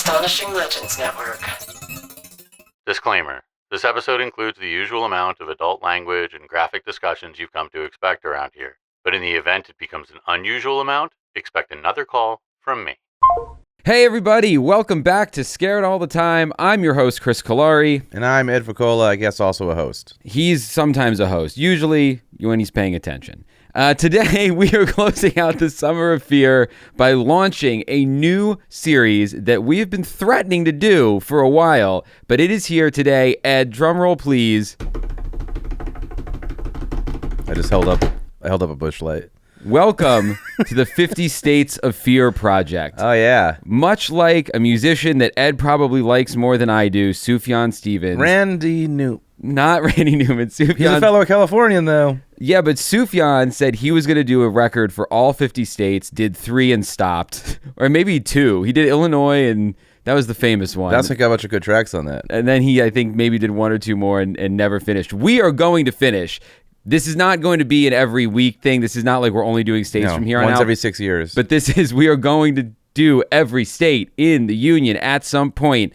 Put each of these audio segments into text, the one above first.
Astonishing Legends Network. Disclaimer. This episode includes the usual amount of adult language and graphic discussions you've come to expect around here. But in the event it becomes an unusual amount, expect another call from me. Hey everybody, welcome back to Scared All the Time. I'm your host, Chris Kalari. And I'm Ed Ficola, I guess also a host. He's sometimes a host, usually when he's paying attention. Today, we are closing out the Summer of Fear by launching a new series that we have been threatening to do for a while, but it is here today. Ed, drumroll please. I just held up a bush light. Welcome to the 50 States of Fear project. Oh, yeah. Much like a musician that Ed probably likes more than I do, Sufjan Stevens. Randy Newman. Not Randy Newman. Sufjan. He's a fellow Californian, though. Yeah, but Sufjan said he was going to do a record for all 50 states, did 3 and stopped. Or maybe 2. He did Illinois, and that was the famous one. That's like a bunch of good tracks on that. And then he, I think, maybe did 1 or 2 more and never finished. We are going to finish. This is not going to be an every week thing. This is not like we're only doing states from here on out. Once every 6 years. But we are going to do every state in the union at some point.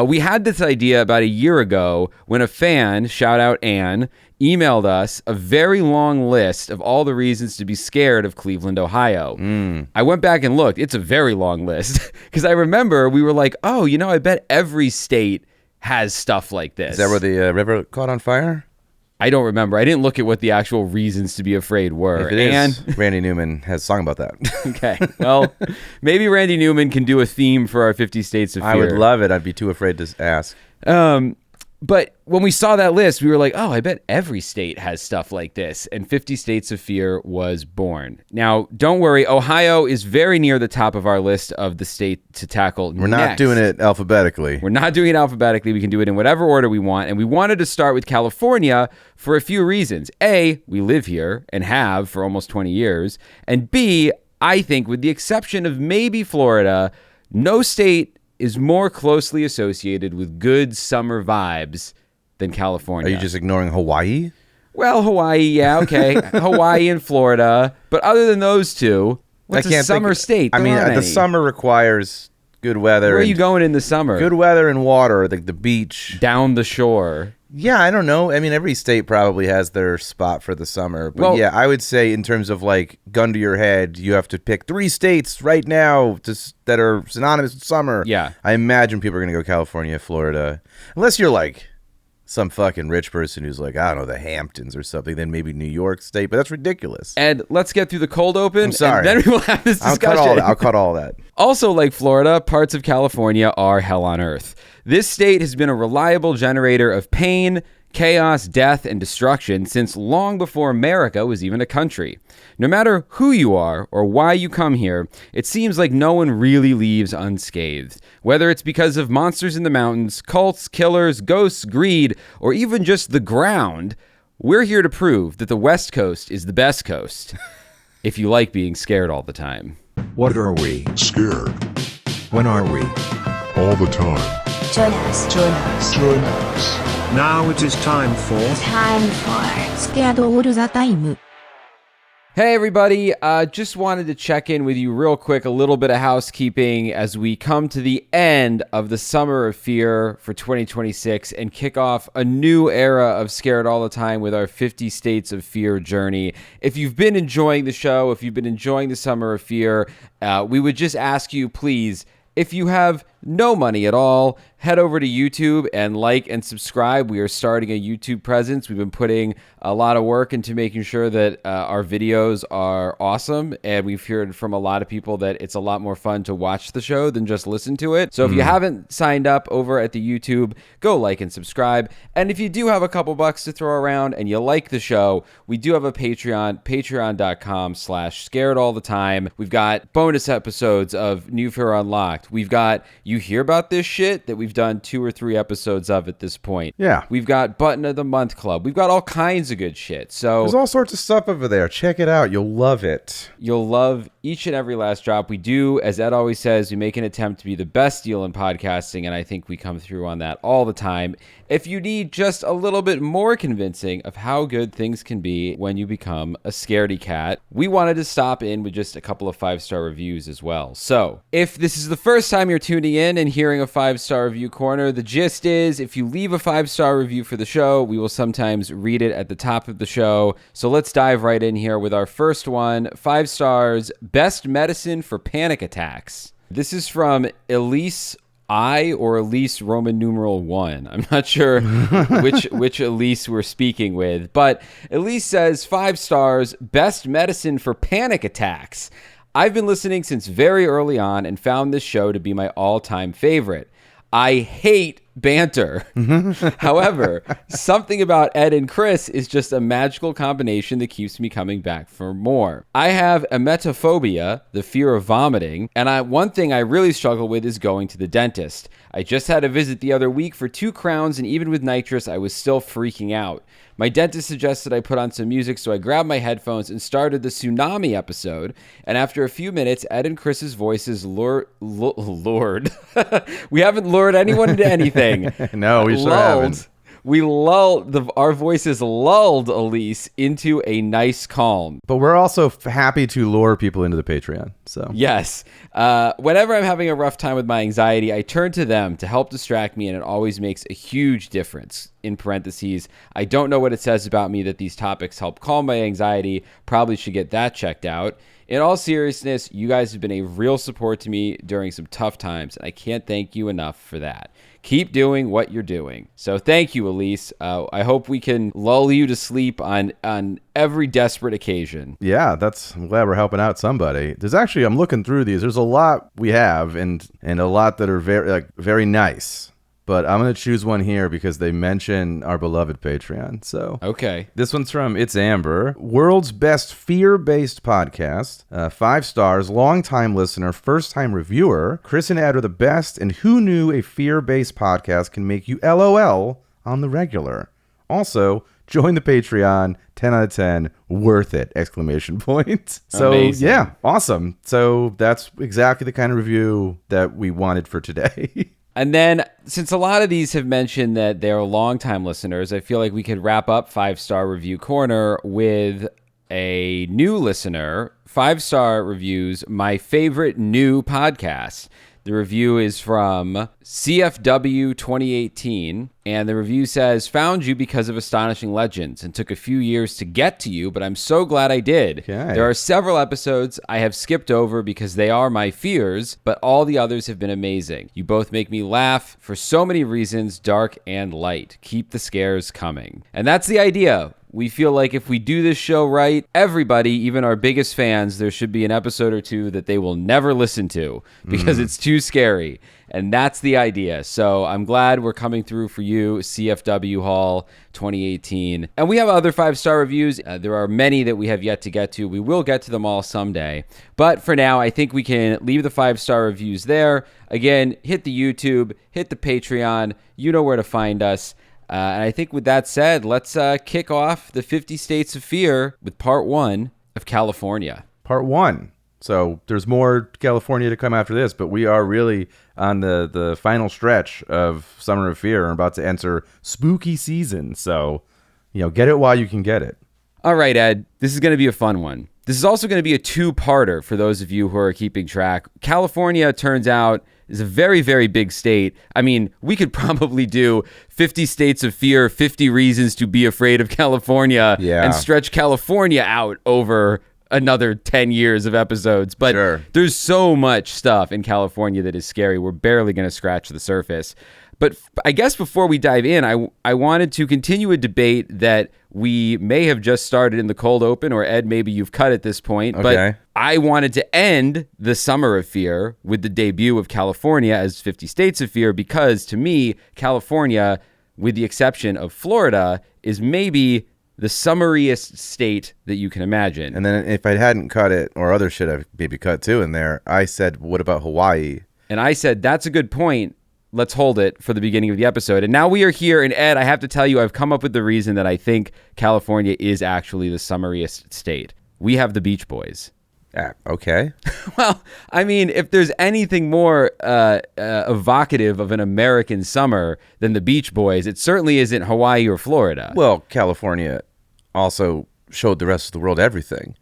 We had this idea about a year ago when a fan, shout out Ann, emailed us a very long list of all the reasons to be scared of Cleveland, Ohio. I went back and looked. It's a very long list because I remember we were like, oh, I bet every state has stuff like this. Is that where the river caught on fire? I don't remember. I didn't look at what the actual reasons to be afraid were. If it is, Randy Newman has a song about that. Okay. Well, maybe Randy Newman can do a theme for our 50 States of Fear. I would love it. I'd be too afraid to ask. But when we saw that list, we were like, oh, I bet every state has stuff like this. And 50 States of Fear was born. Now, don't worry. Ohio is very near the top of our list of the state to tackle We're not doing it alphabetically. We're not doing it alphabetically. We can do it in whatever order we want. And we wanted to start with California for a few reasons. A, we live here and have for almost 20 years. And B, I think with the exception of maybe Florida, no state is more closely associated with good summer vibes than California. Are you just ignoring Hawaii? Well, Hawaii, yeah, okay. Hawaii and Florida. But other than those two, what's a summer state? I mean, the summer requires good weather. Where are you going in the summer? Good weather and water, like the beach. Down the shore. Yeah, I don't know. I mean, every state probably has their spot for the summer. But yeah, I would say in terms of like gun to your head, you have to pick 3 states right now that are synonymous with summer. Yeah. I imagine people are going to go California, Florida. Unless you're like some fucking rich person who's like, I don't know, the Hamptons or something, then maybe New York State. But that's ridiculous. Ed, let's get through the cold open. I'm sorry. And then we will have this discussion. I'll cut all that. Also, like Florida, parts of California are hell on earth. This state has been a reliable generator of pain, chaos, death, and destruction since long before America was even a country. No matter who you are or why you come here, it seems like no one really leaves unscathed. Whether it's because of monsters in the mountains, cults, killers, ghosts, greed, or even just the ground, we're here to prove that the West Coast is the best coast. If you like being scared all the time. What are we? Scared. When are we? All the time. Join us. Join us. Now it is time for Scared All the Time. Hey everybody, just wanted to check in with you real quick, a little bit of housekeeping as we come to the end of the Summer of Fear for 2026 and kick off a new era of Scared All the Time with our 50 States of Fear journey. If you've been enjoying the show, if you've been enjoying the Summer of Fear, we would just ask you, please, if you have no money at all, head over to YouTube and like and subscribe. We are starting a YouTube presence. We've been putting a lot of work into making sure that our videos are awesome. And we've heard from a lot of people that it's a lot more fun to watch the show than just listen to it. So if you haven't signed up over at the YouTube, go like and subscribe. And if you do have a couple bucks to throw around and you like the show, we do have a Patreon, patreon.com/scaredallthetime. We've got bonus episodes of New Fear Unlocked. We've got You Hear About This Shit that we've done 2 or 3 episodes of at this point. Yeah. We've got Button of the Month Club. We've got all kinds of good shit. So there's all sorts of stuff over there. Check it out. You'll love it. You'll love each and every last drop. We do, as Ed always says, we make an attempt to be the best deal in podcasting, and I think we come through on that all the time. If you need just a little bit more convincing of how good things can be when you become a scaredy cat, we wanted to stop in with just a couple of 5-star reviews as well. So if this is the first time you're tuning in, in and hearing a 5-star review corner. The gist is, if you leave a 5-star review for the show, we will sometimes read it at the top of the show. So let's dive right in here with our first one. 5 stars, best medicine for panic attacks. This is from Elise I or Elise Roman numeral 1. I'm not sure which Elise we're speaking with, but Elise says 5 stars, best medicine for panic attacks. I've been listening since very early on and found this show to be my all-time favorite. I hate banter. However, something about Ed and Chris is just a magical combination that keeps me coming back for more. I have emetophobia, the fear of vomiting, and one thing I really struggle with is going to the dentist. I just had a visit the other week for 2 crowns, and even with nitrous, I was still freaking out. My dentist suggested I put on some music, so I grabbed my headphones and started the tsunami episode. And after a few minutes, Ed and Chris's voices lured. We haven't lured anyone into anything. No, we sure haven't. Our voices lulled Elise into a nice calm. But we're also happy to lure people into the Patreon. So yes. Whenever I'm having a rough time with my anxiety, I turn to them to help distract me, and it always makes a huge difference. In parentheses, I don't know what it says about me that these topics help calm my anxiety. Probably should get that checked out. In all seriousness, you guys have been a real support to me during some tough times, and I can't thank you enough for that. Keep doing what you're doing. So thank you, Elise. I hope we can lull you to sleep on every desperate occasion. Yeah, I'm glad we're helping out somebody. I'm looking through these. There's a lot we have and a lot that are very nice. But I'm going to choose one here because they mention our beloved Patreon. So okay. This one's from It's Amber. World's best fear-based podcast. 5 stars, long-time listener, first-time reviewer. Chris and Ed are the best, and who knew a fear-based podcast can make you LOL on the regular? Also, join the Patreon. 10 out of 10. Worth it! ! So, amazing. Yeah, awesome. So that's exactly the kind of review that we wanted for today. And then, since a lot of these have mentioned that they're longtime listeners, I feel like we could wrap up 5-star review corner with a new listener. 5-star reviews, my favorite new podcast. The review is from CFW 2018, and the review says, found you because of Astonishing Legends and took a few years to get to you, but I'm so glad I did. Okay. There are several episodes I have skipped over because they are my fears, but all the others have been amazing. You both make me laugh for so many reasons, dark and light. Keep the scares coming. And that's the idea. We feel like if we do this show right, everybody, even our biggest fans, there should be an episode or two that they will never listen to because it's too scary. And that's the idea. So I'm glad we're coming through for you, CFW Hall 2018. And we have other 5-star reviews. There are many that we have yet to get to. We will get to them all someday. But for now, I think we can leave the 5-star reviews there. Again, hit the YouTube, hit the Patreon. You know where to find us. And I think with that said, let's kick off the 50 States of Fear with part 1 of California. Part 1. So there's more California to come after this, but we are really on the final stretch of Summer of Fear and about to enter spooky season. So, get it while you can get it. All right, Ed, this is going to be a fun one. This is also going to be a 2-parter for those of you who are keeping track. California, turns out, is a very, very big state. I mean, we could probably do 50 States of Fear, 50 Reasons to Be Afraid of California, and stretch California out over another 10 years of episodes. But there's so much stuff in California that is scary. We're barely going to scratch the surface. But I guess before we dive in, I wanted to continue a debate that we may have just started in the cold open, or Ed, maybe you've cut at this point. Okay. But I wanted to end the Summer of Fear with the debut of California as 50 States of Fear, because to me, California, with the exception of Florida, is maybe the summariest state that you can imagine. And then if I hadn't cut it, or other shit I've maybe cut too in there, I said, what about Hawaii? And I said, that's a good point. Let's hold it for the beginning of the episode. And now we are here. And Ed, I have to tell you, I've come up with the reason that I think California is actually the summariest state. We have the Beach Boys. Okay. Well, I mean, if there's anything more evocative of an American summer than the Beach Boys, it certainly isn't Hawaii or Florida. Well, California also showed the rest of the world everything.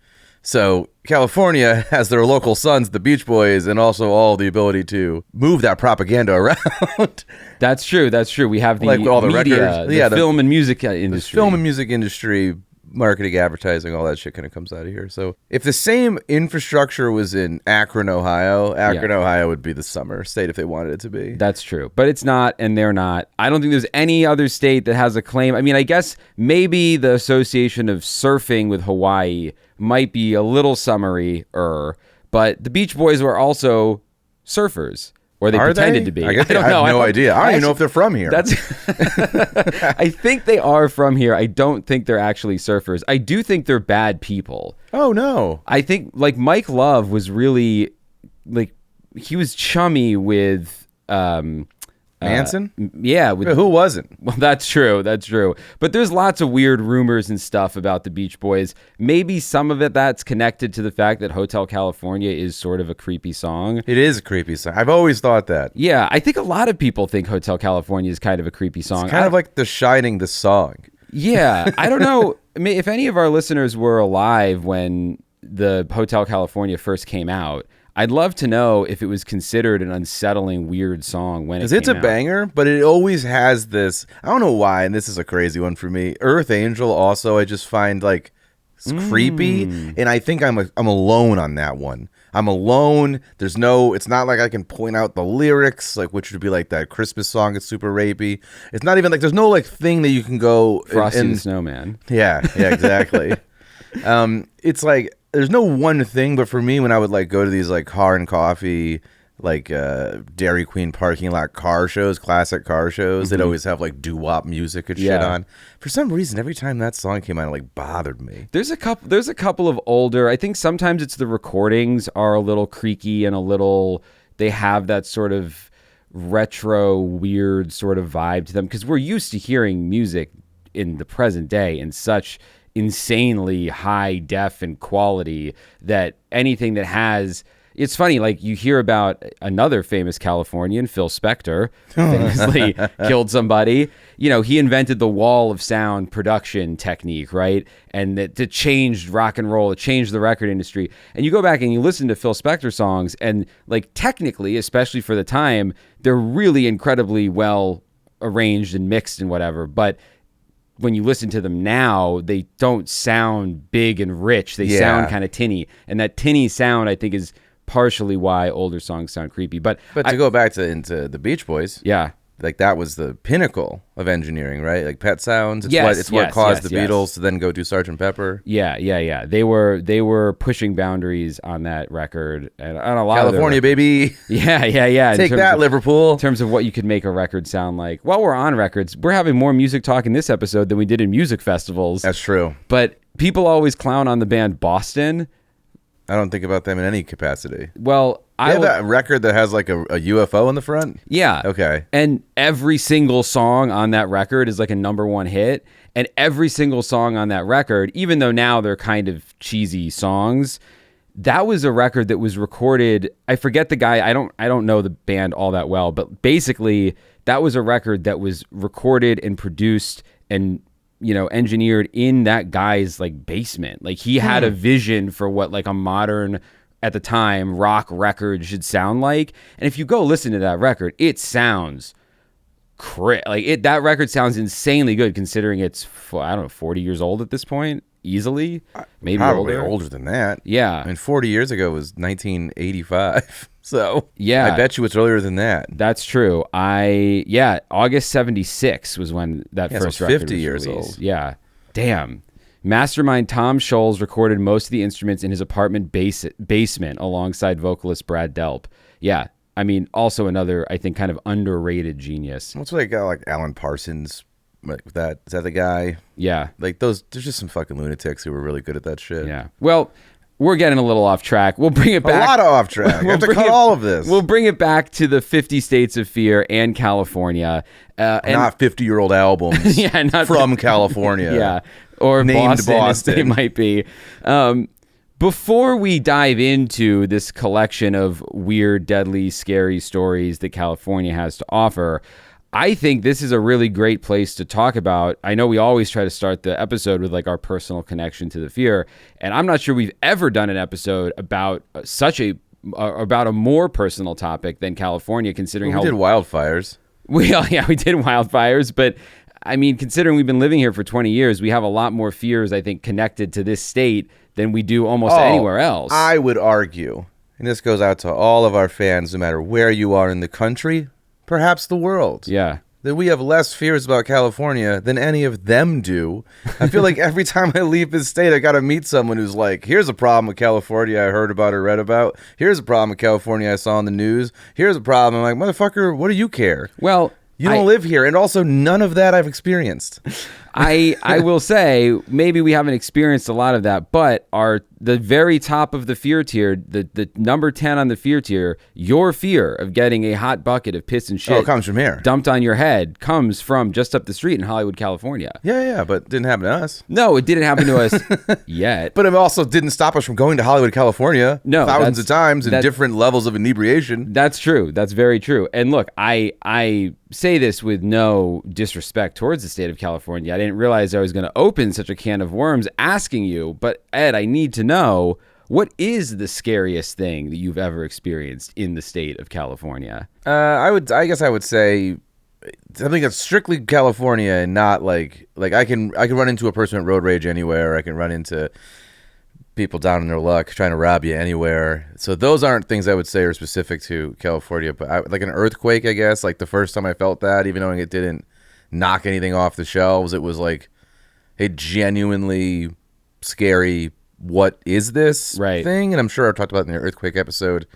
So California has their local sons, the Beach Boys, and also all the ability to move that propaganda around. That's true. We have the Like all the media, records. the Yeah, the film and music industry. Film and music industry, marketing, advertising, all that shit kind of comes out of here. So if the same infrastructure was in Akron, Ohio, Ohio would be the summer state if they wanted it to be. That's true. But it's not, and they're not. I don't think there's any other state that has a claim. I mean, I guess maybe the association of surfing with Hawaii might be a little summery-er, but the Beach Boys were also surfers. Or they pretended to be. I don't know. I have no idea. I don't even know if they're from here. I think they are from here. I don't think they're actually surfers. I do think they're bad people. Oh, no. I think, like, Mike Love was really, like, he was chummy with... Manson? Yeah. Who wasn't? Well, that's true. But there's lots of weird rumors and stuff about the Beach Boys. Maybe some of it that's connected to the fact that Hotel California is sort of a creepy song. It is a creepy song. I've always thought that. Yeah, I think a lot of people think Hotel California is kind of a creepy song. It's kind of like The Shining, the song. Yeah, I don't know. I mean, if any of our listeners were alive when the Hotel California first came out, I'd love to know if it was considered an unsettling, weird song when it came out. It's a banger, but it always has this, I don't know why, and this is a crazy one for me. Earth Angel also, I just find like it's creepy, and I think I'm alone on that one. I'm alone. It's not like I can point out the lyrics, like which would be like that Christmas song. It's super rapey. It's not even like there's no like thing that you can go Frosty the Snowman. Yeah, exactly. It's like there's no one thing, but for me, when I would like go to these like car and coffee, like Dairy Queen parking lot car shows, classic car shows, they'd always have like doo-wop music and shit on. For some reason, every time that song came out, it like bothered me. There's a couple of older. I think sometimes it's the recordings are a little creaky and they have that sort of retro, weird sort of vibe to them because we're used to hearing music in the present day in such insanely high def and quality that anything that has, it's funny, like you hear about another famous Californian, Phil Spector, famously killed somebody. You know, he invented the wall of sound production technique, right? And it changed rock and roll, it changed the record industry. And you go back and you listen to Phil Spector songs and like technically, especially for the time, they're really incredibly well arranged and mixed and whatever, but when you listen to them now, they don't sound big and rich. They sound kind of tinny. And that tinny sound, I think, is partially why older songs sound creepy. But to go back into the Beach Boys, yeah, like that was the pinnacle of engineering, right? Like Pet Sounds. It's what caused the Beatles to then go do Sgt. Pepper. Yeah. They were pushing boundaries on that record and on a lot California, of their baby. Yeah. Take that, Liverpool. In terms of what you could make a record sound like. While we're on records, we're having more music talk in this episode than we did in music festivals. That's true. But people always clown on the band Boston. I don't think about them in any capacity. Well, I have that record that has like a UFO in the front. Yeah. Okay. And every single song on that record is like a number one hit. And every single song on that record, even though now they're kind of cheesy songs, that was a record that was recorded. I forget the guy. I don't know the band all that well, but basically that was a record that was recorded and produced and engineered in that guy's like basement. Like he had a vision for what like a modern, at the time, rock record should sound like. And if you go listen to that record, it sounds that record sounds insanely good considering it's 40 years old at this point, easily. Maybe probably older than that. Yeah. I mean, 40 years ago was 1985. So yeah, I bet you it's earlier than that. That's true. August 76 was when that first record 50 was years released. old. Yeah. Damn. Mastermind Tom Scholz recorded most of the instruments in his apartment basement alongside vocalist Brad Delp. Yeah. I mean, also another, I think, kind of underrated genius. What's like Alan Parsons? Like that, is that the guy? Yeah. Like there's just some fucking lunatics who were really good at that shit. Yeah. Well, we're getting a little off track. We'll bring it back. A lot of off track. I have to cut all of this. We'll bring it back to the 50 States of Fear and California. Not 50-year-old albums from California. Yeah. Or named Boston. As they might be. Before we dive into this collection of weird, deadly, scary stories that California has to offer, I think this is a really great place to talk about. I know we always try to start the episode with like our personal connection to the fear, and I'm not sure we've ever done an episode about about a more personal topic than California, considering We did wildfires. we did wildfires, but I mean, considering we've been living here for 20 years, we have a lot more fears, I think, connected to this state than we do almost anywhere else. I would argue, and this goes out to all of our fans, no matter where you are in the country, perhaps the world. Yeah. That we have less fears about California than any of them do. I feel like every time I leave this state, I got to meet someone who's like, here's a problem with California I heard about or read about. Here's a problem with California I saw on the news. Here's a problem. I'm like, motherfucker, what do you care? Well, You don't live here. And also, none of that I've experienced. I will say maybe we haven't experienced a lot of that, but the very top of the fear tier, the number 10 on the fear tier, your fear of getting a hot bucket of piss and shit It comes from here. dumped on your head comes from just up the street in Hollywood, California. Yeah, but it didn't happen to us. No, it didn't happen to us yet. But it also didn't stop us from going to Hollywood, California thousands of times in that- different levels of inebriation. That's true. That's very true. And look, I say this with no disrespect towards the state of California. I didn't realize I was going to open such a can of worms asking you, but Ed, I need to know, what is the scariest thing that you've ever experienced in the state of California? I guess I would say something that's strictly California and not like I can run into a person with road rage anywhere. I can run into people down in their luck trying to rob you anywhere. So those aren't things I would say are specific to California, but like an earthquake, I guess, like the first time I felt that, even though it didn't knock anything off the shelves, it was like a genuinely scary, what is this thing? And I'm sure I talked about it in the earthquake episode.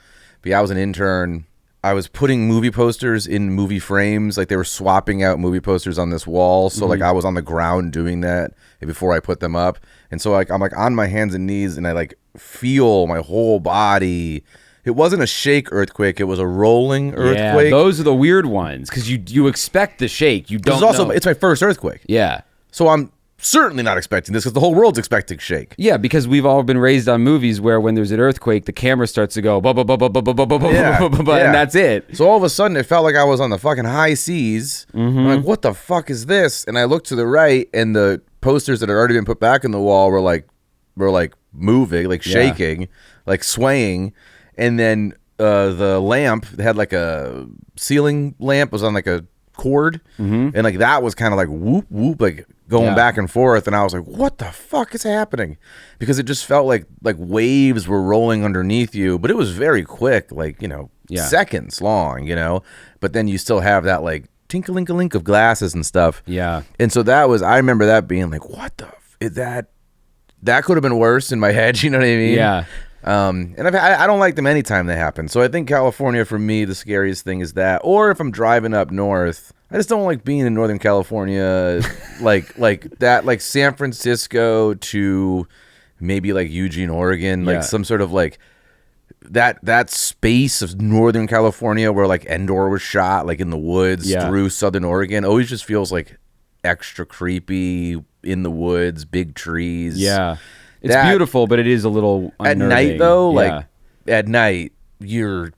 But yeah, I was an intern. I was putting movie posters in movie frames. Like they were swapping out movie posters on this wall. So like I was on the ground doing that before I put them up. And so like I'm like on my hands and knees and I like feel my whole body. It wasn't a shake earthquake. It was a rolling earthquake. Yeah, those are the weird ones because you expect the shake. You don't know. It's my first earthquake. Yeah. So I'm certainly not expecting this because the whole world's expecting shake. Yeah, because we've all been raised on movies where when there's an earthquake, the camera starts to go, and that's it. So all of a sudden, it felt like I was on the fucking high seas. I'm like, what the fuck is this? And I looked to the right, and the posters that had already been put back in the wall were like moving, like shaking, like swaying. And then the lamp had like a ceiling lamp was on like a cord, and like that was kind of like whoop whoop, like going back and forth. And I was like, what the fuck is happening? Because it just felt like waves were rolling underneath you, but it was very quick, like, seconds long, but then you still have that like tinkle-link of glasses and stuff. Yeah. And so I remember that being like, what the is that could have been worse in my head, you know what I mean? Yeah. And I don't like them anytime they happen. So I think California, for me, the scariest thing is that. Or if I'm driving up north, I just don't like being in Northern California, like that, like San Francisco to maybe like Eugene, Oregon, like some sort of like that space of Northern California where like Endor was shot, like in the woods through Southern Oregon, always just feels like extra creepy in the woods, big trees. Yeah. It's beautiful, but it is a little unnerving. At night, though, like at night, you're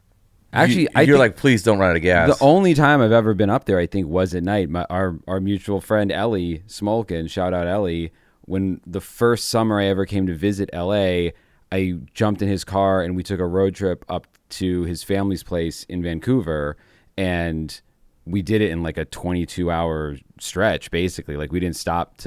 like, please don't run out of gas. The only time I've ever been up there, I think, was at night. Our mutual friend Ellie Smolkin, shout out Ellie. When the first summer I ever came to visit LA, I jumped in his car and we took a road trip up to his family's place in Vancouver, and we did it in like a 22-hour stretch, basically. Like we didn't stop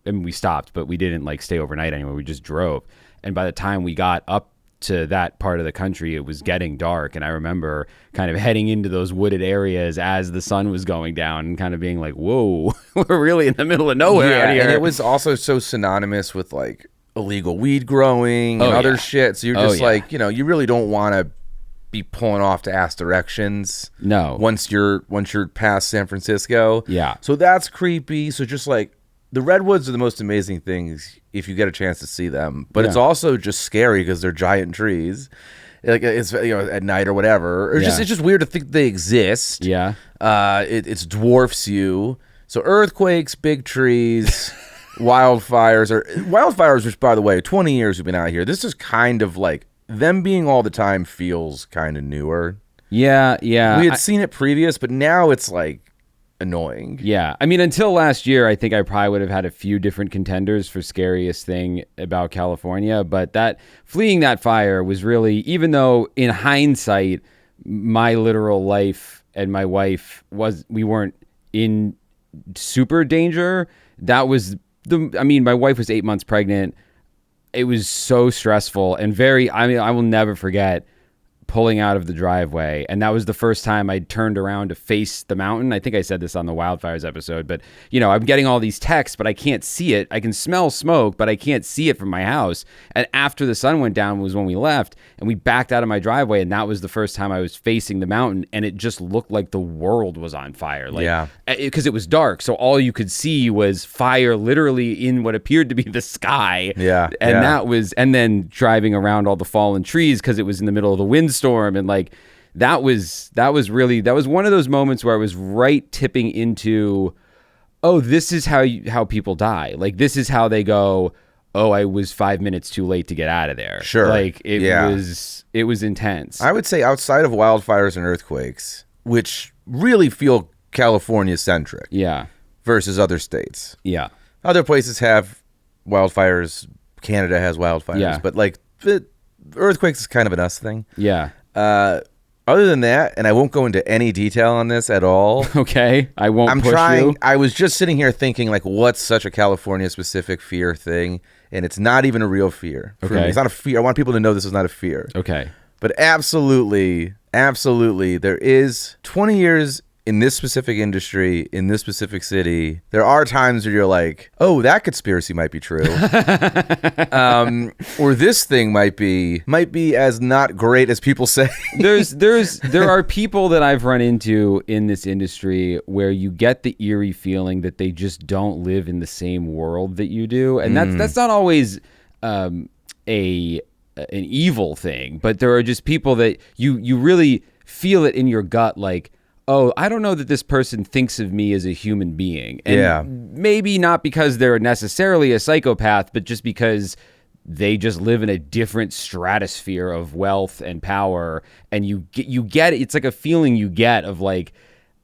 we stopped, but we didn't like stay overnight anywhere. We just drove. And by the time we got up to that part of the country, it was getting dark. And I remember kind of heading into those wooded areas as the sun was going down and kind of being like, whoa, we're really in the middle of nowhere out here. And it was also so synonymous with like illegal weed growing and other shit. So you're just like, you really don't want to be pulling off to ass directions. No. Once you're past San Francisco. Yeah. So that's creepy. So just like, the redwoods are the most amazing things if you get a chance to see them, but it's also just scary because they're giant trees. Like it's at night or whatever. Or it's just weird to think they exist. Yeah. It dwarfs you. So earthquakes, big trees, wildfires. Which, by the way, 20 years we've been out here. This is kind of like them being all the time feels kind of newer. Yeah. We had seen it previous, but now it's like annoying. Yeah. I mean, until last year, I think I probably would have had a few different contenders for scariest thing about California. But that fleeing that fire was really, even though in hindsight, my literal life and my wife we weren't in super danger. That was my wife was 8 months pregnant. It was so stressful and I will never forget pulling out of the driveway, and that was the first time I turned around to face the mountain. I think I said this on the wildfires episode, but I'm getting all these texts, but I can't see it. I can smell smoke, but I can't see it from my house. And after the sun went down was when we left, and we backed out of my driveway, and that was the first time I was facing the mountain, and it just looked like the world was on fire. Because it was dark, so all you could see was fire literally in what appeared to be the sky. Yeah. And then driving around all the fallen trees because it was in the middle of the windstorm, and that was one of those moments where I was right tipping into, oh, this is how people die. Like, this is how they go, oh, I was 5 minutes too late to get out of there. Sure. It was intense. I would say outside of wildfires and earthquakes, which really feel California centric. Yeah. Versus other states. Yeah. Other places have wildfires. Canada has wildfires. Yeah. But the earthquakes is kind of an us thing. Yeah. Other than that, and I won't go into any detail on this at all. Okay. I won't push you. I was just sitting here thinking, what's such a California-specific fear thing? And it's not even a real fear. For me. It's not a fear. I want people to know this is not a fear. Okay. But absolutely, there is 20 years in this specific industry, in this specific city, there are times where you're like, oh, that conspiracy might be true. Or this thing might be as not great as people say. There are people that I've run into in this industry where you get the eerie feeling that they just don't live in the same world that you do. And that's not always an evil thing, but there are just people that you really feel it in your gut, like, oh, I don't know that this person thinks of me as a human being. And maybe not because they're necessarily a psychopath, but just because they just live in a different stratosphere of wealth and power. And you get it's like a feeling you get of like,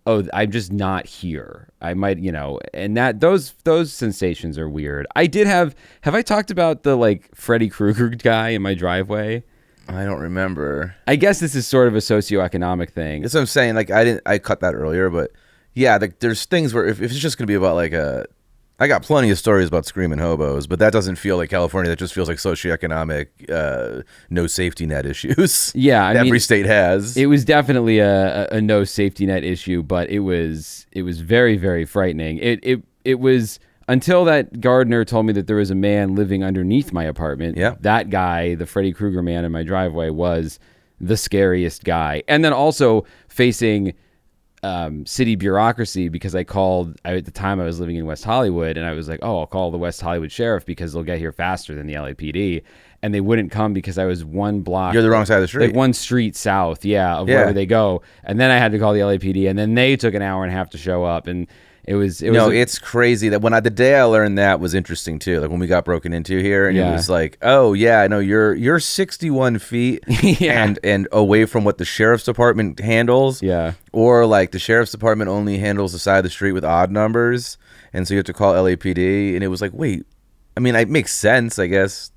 oh, I'm just not here. I might, and that those sensations are weird. Have I talked about the Freddy Krueger guy in my driveway? I don't remember. I guess this is sort of a socioeconomic thing. That's what I'm saying. I cut that earlier, but yeah, there's things where if it's just going to be about I got plenty of stories about screaming hobos, but that doesn't feel like California. That just feels like socioeconomic, no safety net issues. Yeah, every state has. It was definitely a no safety net issue, but it was very, very frightening. It was. Until that gardener told me that there was a man living underneath my apartment. Yeah. That guy, the Freddy Krueger man in my driveway, was the scariest guy. And then also facing city bureaucracy, because at the time I was living in West Hollywood, and I was like, oh, I'll call the West Hollywood sheriff because they'll get here faster than the LAPD. And they wouldn't come because I was one block. You're the wrong side of the street. One street south, of wherever they go. And then I had to call the LAPD, and then they took an hour and a half to show up. And it's crazy that the day I learned that was interesting too. Like when we got broken into here, and it was like, oh yeah, I know you're 61 feet and away from what the sheriff's department handles. Yeah. Or the sheriff's department only handles the side of the street with odd numbers, and so you have to call LAPD. And it was like, wait, I mean, it makes sense, I guess.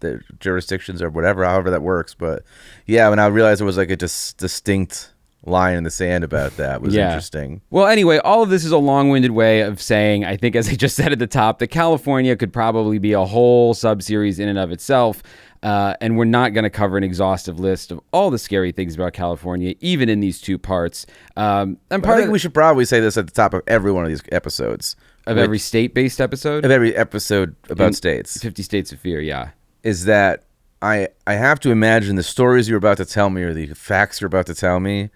The jurisdictions or whatever, however that works. But yeah, when I realized there was a distinct line in the sand about that was interesting. Well, anyway, all of this is a long-winded way of saying, I think, as I just said at the top, that California could probably be a whole sub-series in and of itself. And we're not going to cover an exhaustive list of all the scary things about California, even in these two parts. I think we should probably say this at the top of every one of these episodes. Of every state-based episode? Of every episode about states. 50 States of Fear, yeah. Is that I have to imagine the stories you're about to tell me or the facts you're about to tell me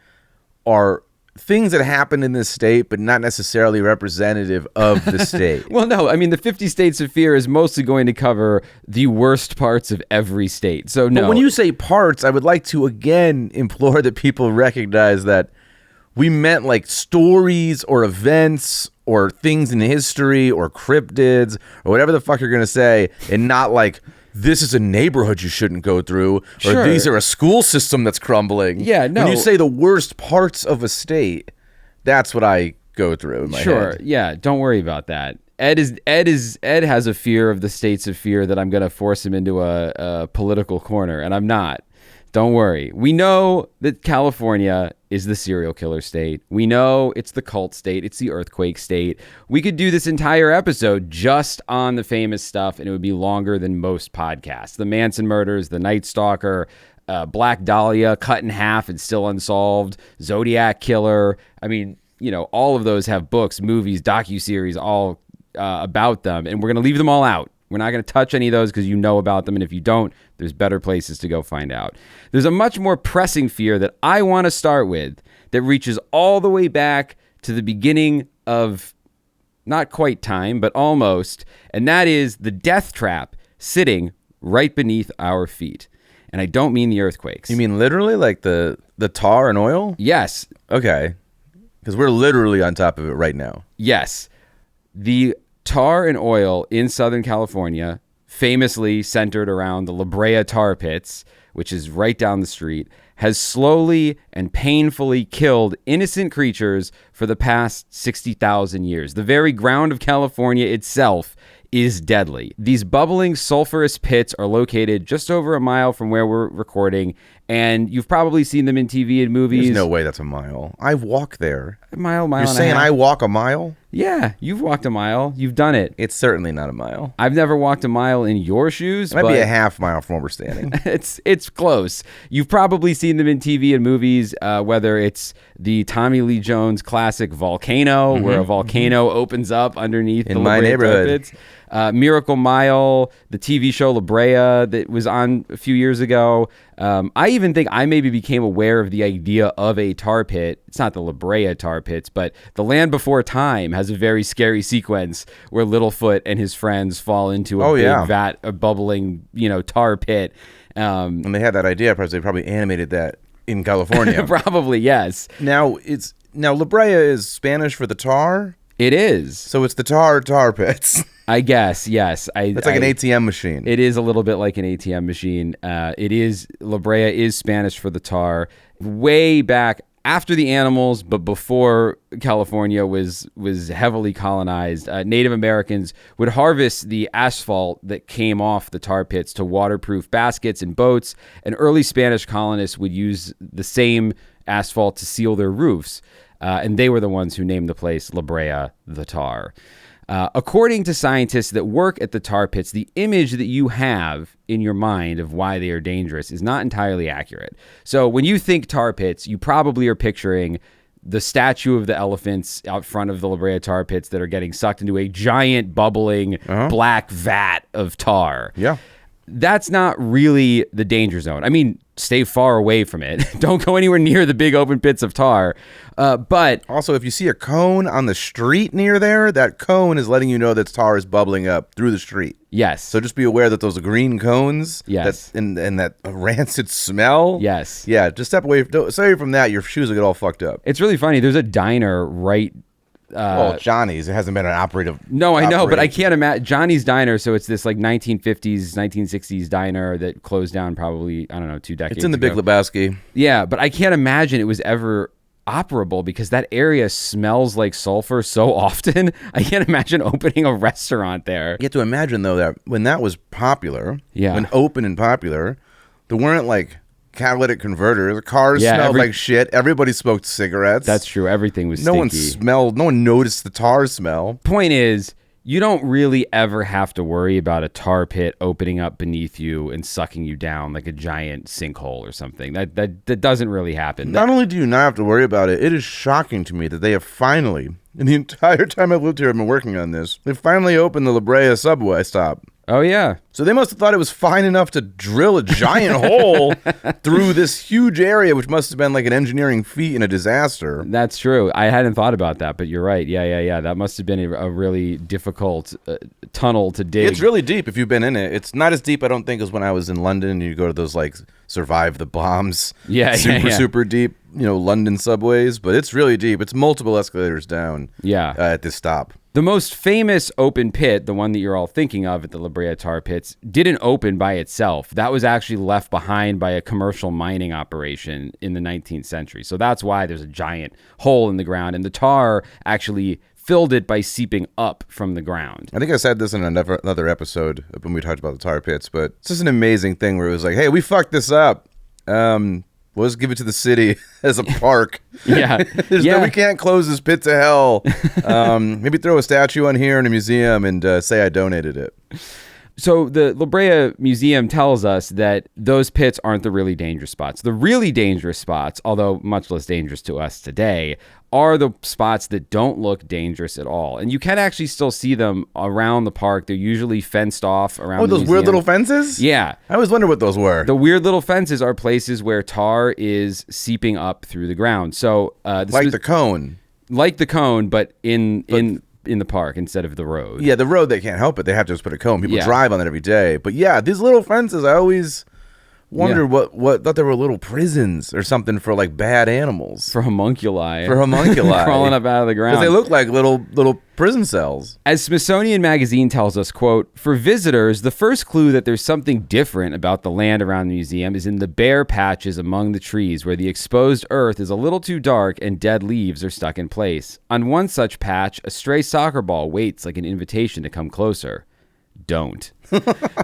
are things that happen in this state, but not necessarily representative of the state. Well, no, I mean, the 50 States of Fear is mostly going to cover the worst parts of every state. So, no. But when you say parts, I would like to again implore that people recognize that we meant stories or events or things in history or cryptids or whatever the fuck you're going to say, and not this is a neighborhood you shouldn't go through, or these are a school system that's crumbling. Yeah, no. When you say the worst parts of a state, that's what I go through in my Sure. head. Yeah. Don't worry about that. Ed has a fear of the states of fear that I'm going to force him into a political corner, and I'm not. Don't worry. We know that California is the serial killer state. We know it's the cult state. It's the earthquake state. We could do this entire episode just on the famous stuff, and it would be longer than most podcasts. The Manson murders, the Night Stalker, Black Dahlia cut in half and still unsolved, Zodiac Killer. I mean, all of those have books, movies, docuseries, all about them, and we're going to leave them all out. We're not going to touch any of those because you know about them, and if you don't, there's better places to go find out. There's a much more pressing fear that I want to start with that reaches all the way back to the beginning of not quite time, but almost, and that is the death trap sitting right beneath our feet. And I don't mean the earthquakes. You mean literally like the tar and oil? Yes. Okay. Because we're literally on top of it right now. Yes. The tar and oil in Southern California, famously centered around the Brea Tar Pits, which is right down the street, has slowly and painfully killed innocent creatures for the past 60,000 years. The very ground of California itself is deadly. These bubbling sulfurous pits are located just over a mile from where we're recording, and you've probably seen them in TV and movies. There's no way that's a mile. I walk there. A mile You're and saying a half. I walk a mile? Yeah, you've walked a mile. You've done it. It's certainly not a mile. I've never walked a mile in your shoes. It might but be a half mile from where we're standing. It's close. You've probably seen them in TV and movies, whether it's the Tommy Lee Jones classic Volcano, where a volcano opens up underneath In the my La Brea Tar neighborhood. Pits. Miracle Mile, the TV show La Brea that was on a few years ago. I even think I maybe became aware of the idea of a tar pit. It's not the La Brea Tar Pits, but The Land Before Time has a very scary sequence where Littlefoot and his friends fall into a big vat of bubbling, tar pit. When they had that idea, perhaps they probably animated that in California. Probably, yes. Now La Brea is Spanish for the tar, It is. so it's the tar pits. I guess, yes. It's like an ATM machine. It is a little bit like an ATM machine. It is, La Brea is Spanish for the tar. Way back after the animals, but before California was heavily colonized, Native Americans would harvest the asphalt that came off the tar pits to waterproof baskets and boats, and early Spanish colonists would use the same asphalt to seal their roofs. And they were the ones who named the place La Brea the Tar. According to scientists that work at the tar pits, the image that you have in your mind of why they are dangerous is not entirely accurate. So when you think tar pits, you probably are picturing the statue of the elephants out front of the La Brea Tar Pits that are getting sucked into a giant bubbling black vat of tar. Yeah. That's not really the danger zone. I mean, stay far away from it. Don't go anywhere near the big open pits of tar. But Also, if you see a cone on the street near there, that cone is letting you know that tar is bubbling up through the street. yes. So just be aware that those green cones, Yes. and that rancid smell. Yes. Yeah, just step away from that. Your shoes will get all fucked up. It's really funny. There's a diner right. Well, Johnny's. It hasn't been an operative. No, I know, but I can't imagine. Johnny's Diner, so it's this like 1950s, 1960s diner that closed down probably, I don't know, 2 decades It's in the ago. Big Lebowski. Yeah, but I can't imagine it was ever operable because that area smells like sulfur so often. I can't imagine opening a restaurant there. You have to imagine, though, that when that was popular, Yeah. when open and popular, there weren't like catalytic converters. The cars Yeah, smelled like shit. Everybody smoked cigarettes. That's true. Everything was no stinky. one noticed the tar smell. Point is, you don't really ever have to worry about a tar pit opening up beneath you and sucking you down like a giant sinkhole or something. That doesn't really happen. Not only do you not have to worry about it, it is shocking to me that they have finally, in the entire time I've lived here, I've been working on this, they finally opened the La Brea subway stop. Oh, yeah. So they must have thought it was fine enough to drill a giant hole through this huge area, which must have been like an engineering feat and a disaster. That's true. I hadn't thought about that, but you're right. Yeah. That must have been a really difficult tunnel to dig. It's really deep if you've been in it. It's not as deep, I don't think, as when I was in London and you go to those like survive the bombs. Yeah, super deep London subways, but it's really deep. It's multiple escalators down. Yeah. At this stop. The most famous open pit, the one that you're all thinking of at the Brea Tar Pits, didn't open by itself. That was actually left behind by a commercial mining operation in the 19th century. So that's why there's a giant hole in the ground, and the tar actually filled it by seeping up from the ground. I think I said this in another episode when we talked about the tar pits, but it's just an amazing thing where it was like, hey, we fucked this up. We'll just give it to the city as a park. Yeah. We can't close this pit to hell. Maybe throw a statue on here in a museum and say I donated it. So the La Brea Museum tells us that those pits aren't the really dangerous spots. The really dangerous spots, although much less dangerous to us today, are the spots that don't look dangerous at all. And you can actually still see them around the park. They're usually fenced off around the those museum. weird little fences? Yeah. I always wondered what those were. The weird little fences are places where tar is seeping up through the ground. So the cone. Like the cone, but in the park instead of the road. Yeah, the road, they can't help it. They have to just put a cone. People Yeah. drive on it every day. But yeah, these little fences, I always wondered what thought they were little prisons or something for like bad animals. For homunculi. Crawling up out of the ground. Because they look like little prison cells. As Smithsonian Magazine tells us, quote, for visitors, the first clue that there's something different about the land around the museum is in the bare patches among the trees where the exposed earth is a little too dark and dead leaves are stuck in place. On one such patch, a stray soccer ball waits like an invitation to come closer. Don't.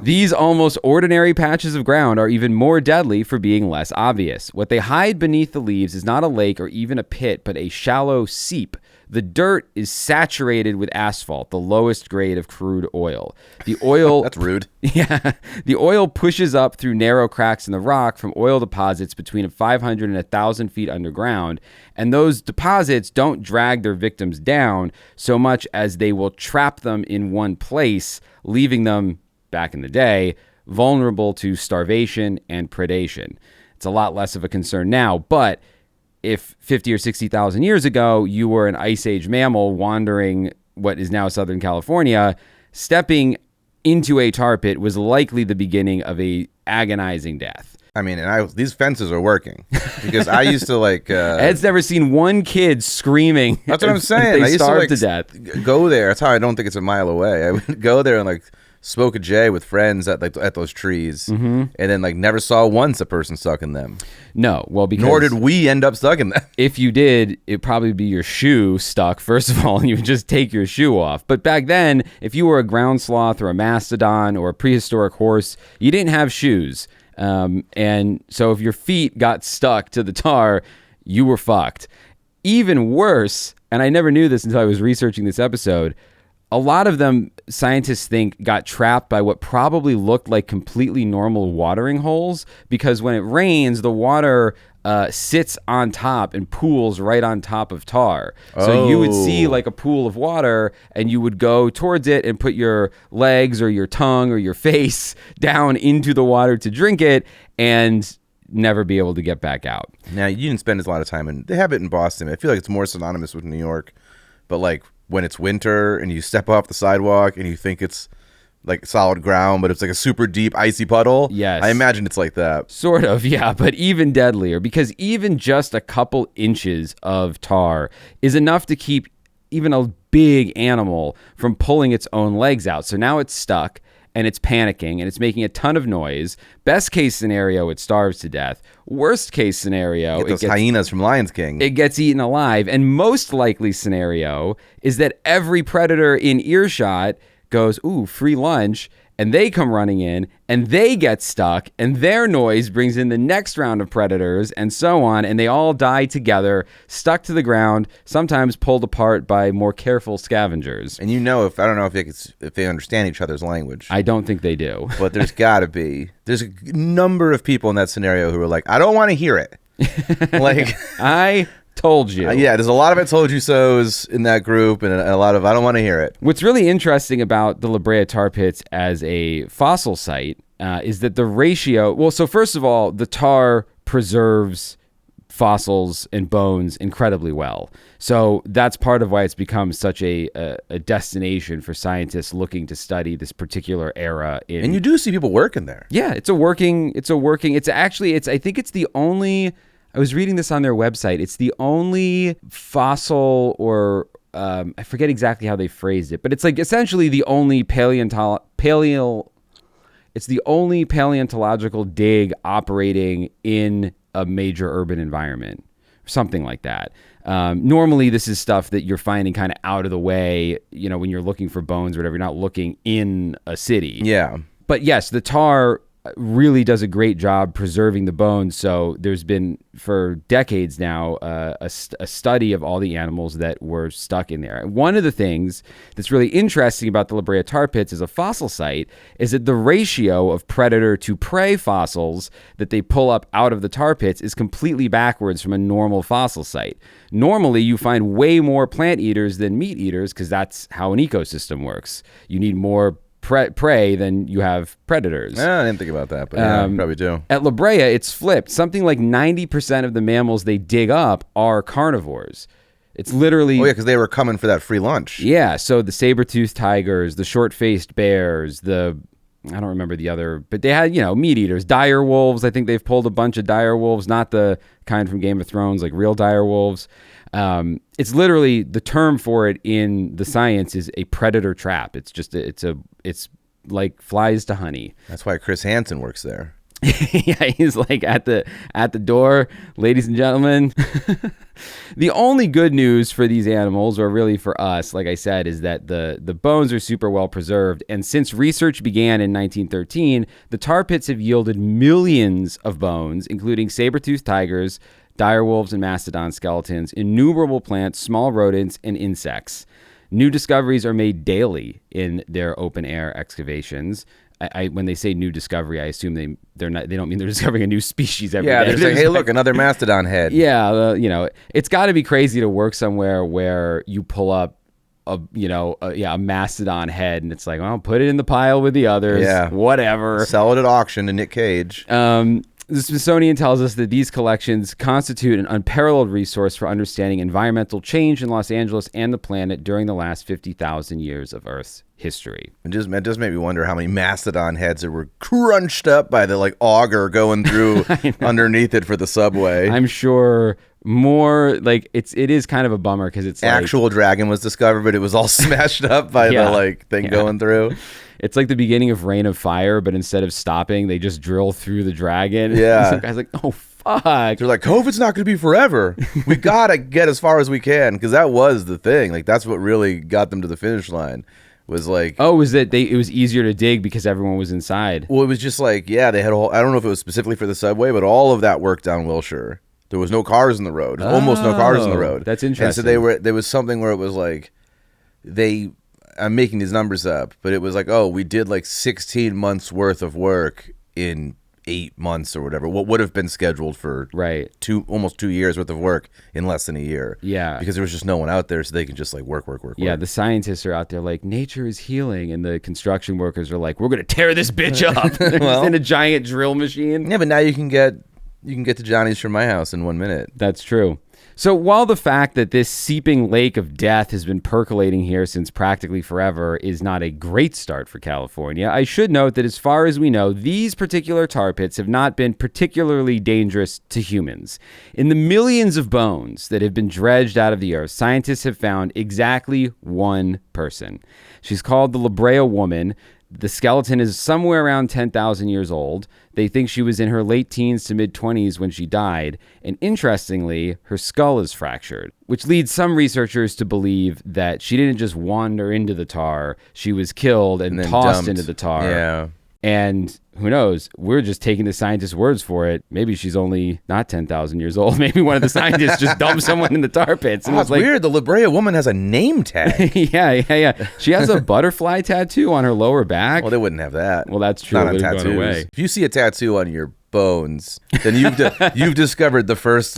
These almost ordinary patches of ground are even more deadly for being less obvious. What they hide beneath the leaves is not a lake or even a pit, but a shallow seep. The dirt is saturated with asphalt, the lowest grade of crude oil. The oil... That's rude. Yeah. The oil pushes up through narrow cracks in the rock from oil deposits between 500 and 1,000 feet underground. And those deposits don't drag their victims down so much as they will trap them in one place, leaving them, back in the day, vulnerable to starvation and predation. It's a lot less of a concern now, but if 50 or 60,000 years ago, you were an Ice Age mammal wandering what is now Southern California, stepping into a tar pit was likely the beginning of a agonizing death. I mean, these fences are working because I used to like... Ed's never seen one kid screaming. That's what I'm saying. They I used starved to to death. go there. That's how I don't think it's a mile away. I would go there and like smoke a J with friends at those trees, and then like never saw once a person stuck in them. No, well, because nor did we end up stuck in them. If you did, it'd probably be your shoe stuck, first of all, and you would just take your shoe off. But back then, if you were a ground sloth or a mastodon or a prehistoric horse, you didn't have shoes. And so if your feet got stuck to the tar, you were fucked. Even worse, and I never knew this until I was researching this episode, a lot of them, scientists think, got trapped by what probably looked like completely normal watering holes, because when it rains, the water sits on top and pools right on top of tar. So you would see like a pool of water and you would go towards it and put your legs or your tongue or your face down into the water to drink it and never be able to get back out. Now, you didn't spend a lot of time in... They have it in Boston. I feel like it's more synonymous with New York. But like when it's winter and you step off the sidewalk and you think it's like solid ground, but it's like a super deep icy puddle. Yes. I imagine it's like that. Sort of, yeah, but even deadlier, because even just a couple inches of tar is enough to keep even a big animal from pulling its own legs out. So now it's stuck and it's panicking and it's making a ton of noise. Best case scenario, it starves to death. Worst case scenario, Get those hyenas from Lion King. It gets eaten alive. And most likely scenario is that every predator in earshot goes, ooh, free lunch, and they come running in, and they get stuck, and their noise brings in the next round of predators, and so on, and they all die together, stuck to the ground, sometimes pulled apart by more careful scavengers. And I don't know if they understand each other's language. I don't think they do. But there's gotta be. There's a number of people in that scenario who are like, I don't want to hear it. Like, I told you. Yeah, there's a lot of I told you so's in that group, and a lot of I don't want to hear it. What's really interesting about the La Brea Tar Pits as a fossil site is that the ratio... Well, so first of all, the tar preserves fossils and bones incredibly well. So that's part of why it's become such a destination for scientists looking to study this particular era. And you do see people working there. Yeah, I think it's the only... I was reading this on their website. It's the only fossil or I forget exactly how they phrased it, but it's like essentially the only it's the only paleontological dig operating in a major urban environment, something like that. Normally, this is stuff that you're finding kind of out of the way, when you're looking for bones or whatever. You're not looking in a city. Yeah. But yes, the tar really does a great job preserving the bones. So there's been, for decades now, a study of all the animals that were stuck in there. One of the things that's really interesting about the Brea Tar Pits as a fossil site is that the ratio of predator to prey fossils that they pull up out of the tar pits is completely backwards from a normal fossil site. Normally, you find way more plant eaters than meat eaters because that's how an ecosystem works. You need more prey than you have predators. I didn't think about that, but yeah, you probably do. At La Brea, it's flipped. Something like 90% of the mammals they dig up are carnivores. It's literally... Oh, yeah, because they were coming for that free lunch. Yeah, so the saber-toothed tigers, the short-faced bears, I don't remember the other, but they had, meat eaters. Dire wolves, I think they've pulled a bunch of dire wolves, not the kind from Game of Thrones, like real dire wolves. It's literally, the term for it in the science is a predator trap. It's just, it's like flies to honey. That's why Chris Hansen works there. Yeah, he's like at the door, ladies and gentlemen. The only good news for these animals, or really for us, like I said, is that the bones are super well preserved. And since research began in 1913, the tar pits have yielded millions of bones, including saber-toothed tigers, dire wolves and mastodon skeletons, innumerable plants, small rodents, and insects. New discoveries are made daily in their open-air excavations. When they say new discovery, I assume they don't mean they're discovering a new species every day. Yeah, they're saying, hey, look, another mastodon head. Yeah, it's got to be crazy to work somewhere where you pull up a mastodon head, and it's like, well, put it in the pile with the others. Yeah, whatever. Sell it at auction to Nick Cage. The Smithsonian tells us that these collections constitute an unparalleled resource for understanding environmental change in Los Angeles and the planet during the last 50,000 years of Earth's history. It does make me wonder how many mastodon heads that were crunched up by the auger going through underneath it for the subway. I'm sure more, it is kind of a bummer because it's actual dragon was discovered, but it was all smashed up by the thing going through. It's like the beginning of Reign of Fire, but instead of stopping, they just drill through the dragon. Yeah. Some guy's like, oh, fuck. They're like, COVID's not going to be forever. We got to get as far as we can, because that was the thing. That's what really got them to the finish line. Was like... Oh, was that it was easier to dig because everyone was inside? Well, it was just they had a whole... I don't know if it was specifically for the subway, but all of that worked down Wilshire. There was no cars in the road. Almost no cars in the road. That's interesting. And so there was something where it was I'm making these numbers up, but it was we did 16 months worth of work in 8 months or whatever. What would have been scheduled for almost 2 years worth of work in less than a year. Yeah. Because there was just no one out there, so they can just work. Yeah, the scientists are out there nature is healing, and the construction workers are we're going to tear this bitch up. Well, in a giant drill machine. Yeah, but now you can get to Johnny's from my house in 1 minute. That's true. So while the fact that this seeping lake of death has been percolating here since practically forever is not a great start for California, I should note that as far as we know, these particular tar pits have not been particularly dangerous to humans. In the millions of bones that have been dredged out of the earth, scientists have found exactly one person. She's called the La Brea Woman. The skeleton is somewhere around 10,000 years old. They think she was in her late teens to mid-20s when she died. And interestingly, her skull is fractured, which leads some researchers to believe that she didn't just wander into the tar. She was killed and tossed dumped into the tar. Yeah. And who knows? We're just taking the scientist's words for it. Maybe she's only not 10,000 years old. Maybe one of the scientists just dumped someone in the tar pits. And it's weird. The La Brea Woman has a name tag. Yeah. She has a butterfly tattoo on her lower back. Well, they wouldn't have that. Well, that's true. Not on tattoos. If you see a tattoo on your bones, then you've discovered the first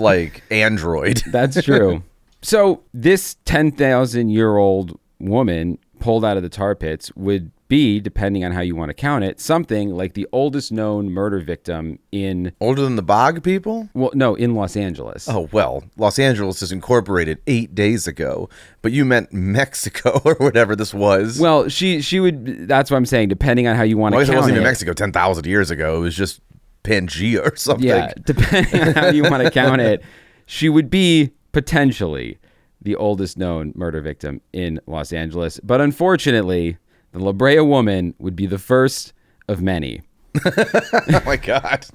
android. That's true. So this 10,000-year-old woman pulled out of the tar pits would be, depending on how you want to count it, something like the oldest known murder victim in... Older than the Bog people? Well, no, in Los Angeles. Oh, well, Los Angeles is incorporated 8 days ago, but you meant Mexico or whatever this was. Well, she would... That's what I'm saying, depending on how you want to count it. It wasn't even Mexico 10,000 years ago. It was just Pangea or something. Yeah, depending on how you want to count it, she would be potentially the oldest known murder victim in Los Angeles. But unfortunately, the La Brea woman would be the first of many. Oh my God.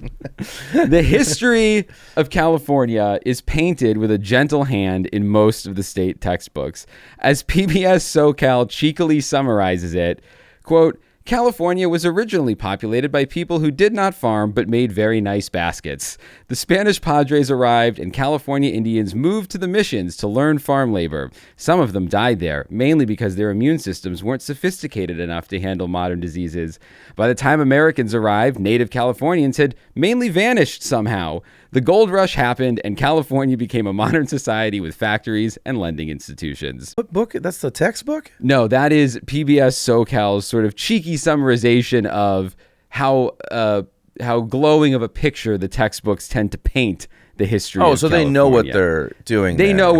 The history of California is painted with a gentle hand in most of the state textbooks. As PBS SoCal cheekily summarizes it, quote, California was originally populated by people who did not farm but made very nice baskets. The Spanish Padres arrived and California Indians moved to the missions to learn farm labor. Some of them died there, mainly because their immune systems weren't sophisticated enough to handle modern diseases. By the time Americans arrived, native Californians had mainly vanished somehow. The gold rush happened and California became a modern society with factories and lending institutions. What book? That's the textbook? No, that is PBS SoCal's sort of cheeky summarization of how glowing of a picture the textbooks tend to paint the history of so California. they know what they're doing. They there. know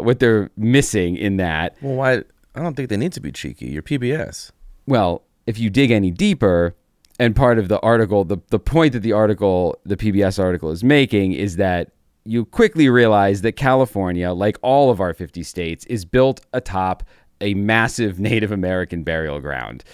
what they're missing in that. Well, why? I don't think they need to be cheeky. You're PBS. Well, if you dig any deeper, and part of the article, the point that the PBS article is making is that you quickly realize that California, like all of our 50 states, is built atop a massive Native American burial ground.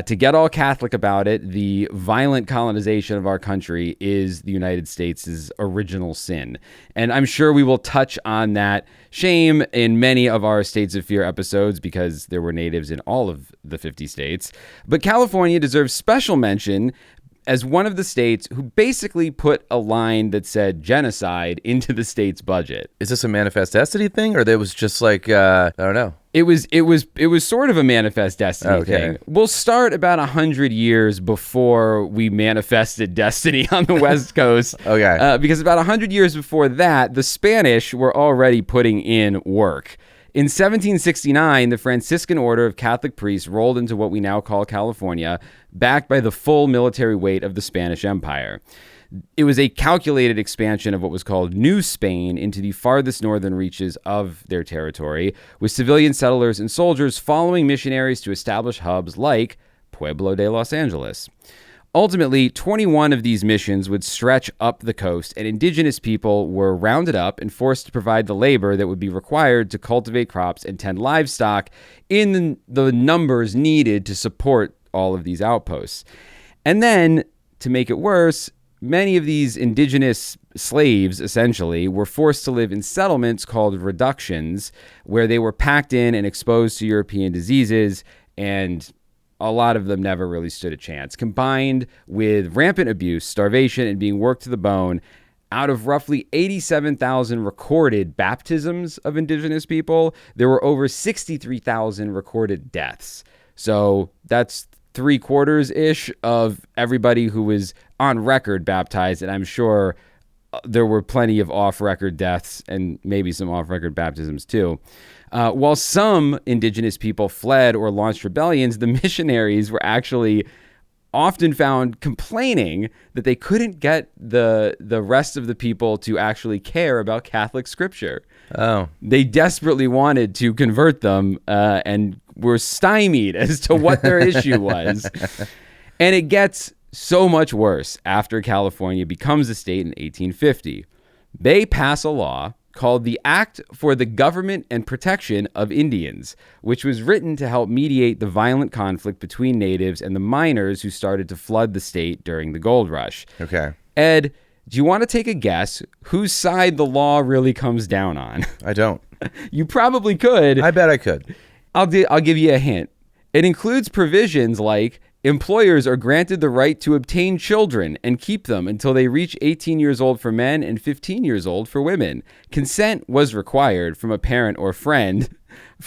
To get all Catholic about it, the violent colonization of our country is the United States' original sin. And I'm sure we will touch on that shame in many of our States of Fear episodes because there were natives in all of the 50 states. But California deserves special mention as one of the states who basically put a line that said genocide into the state's budget. Is this a manifest destiny thing, or there was just like I don't know? It was sort of a manifest destiny thing. We'll start about 100 years before we manifested destiny on the West Coast. Okay. Because about 100 years before that, the Spanish were already putting in work. In 1769, the Franciscan Order of Catholic priests rolled into what we now call California, backed by the full military weight of the Spanish Empire. It was a calculated expansion of what was called New Spain into the farthest northern reaches of their territory, with civilian settlers and soldiers following missionaries to establish hubs like Pueblo de Los Angeles. Ultimately, 21 of these missions would stretch up the coast, and indigenous people were rounded up and forced to provide the labor that would be required to cultivate crops and tend livestock in the numbers needed to support all of these outposts. And then, to make it worse, many of these indigenous slaves, essentially, were forced to live in settlements called reductions, where they were packed in and exposed to European diseases, and a lot of them never really stood a chance. Combined with rampant abuse, starvation, and being worked to the bone, out of roughly 87,000 recorded baptisms of indigenous people, there were over 63,000 recorded deaths. So that's 3/4-ish of everybody who was on record baptized, and I'm sure there were plenty of off-record deaths and maybe some off-record baptisms too. While some indigenous people fled or launched rebellions, the missionaries were actually often found complaining that they couldn't get the rest of the people to actually care about Catholic scripture. Oh. They desperately wanted to convert them and were stymied as to what their issue was. And it gets so much worse after California becomes a state in 1850. They pass a law called the Act for the Government and Protection of Indians, which was written to help mediate the violent conflict between natives and the miners who started to flood the state during the gold rush. Okay. Ed, do you want to take a guess whose side the law really comes down on? I don't. You probably could. I bet I could. I'll give you a hint. It includes provisions like employers are granted the right to obtain children and keep them until they reach 18 years old for men and 15 years old for women. Consent was required from a parent or friend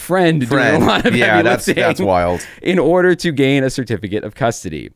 doing a lot of heavy lifting that's wild. in order to gain a certificate of custody.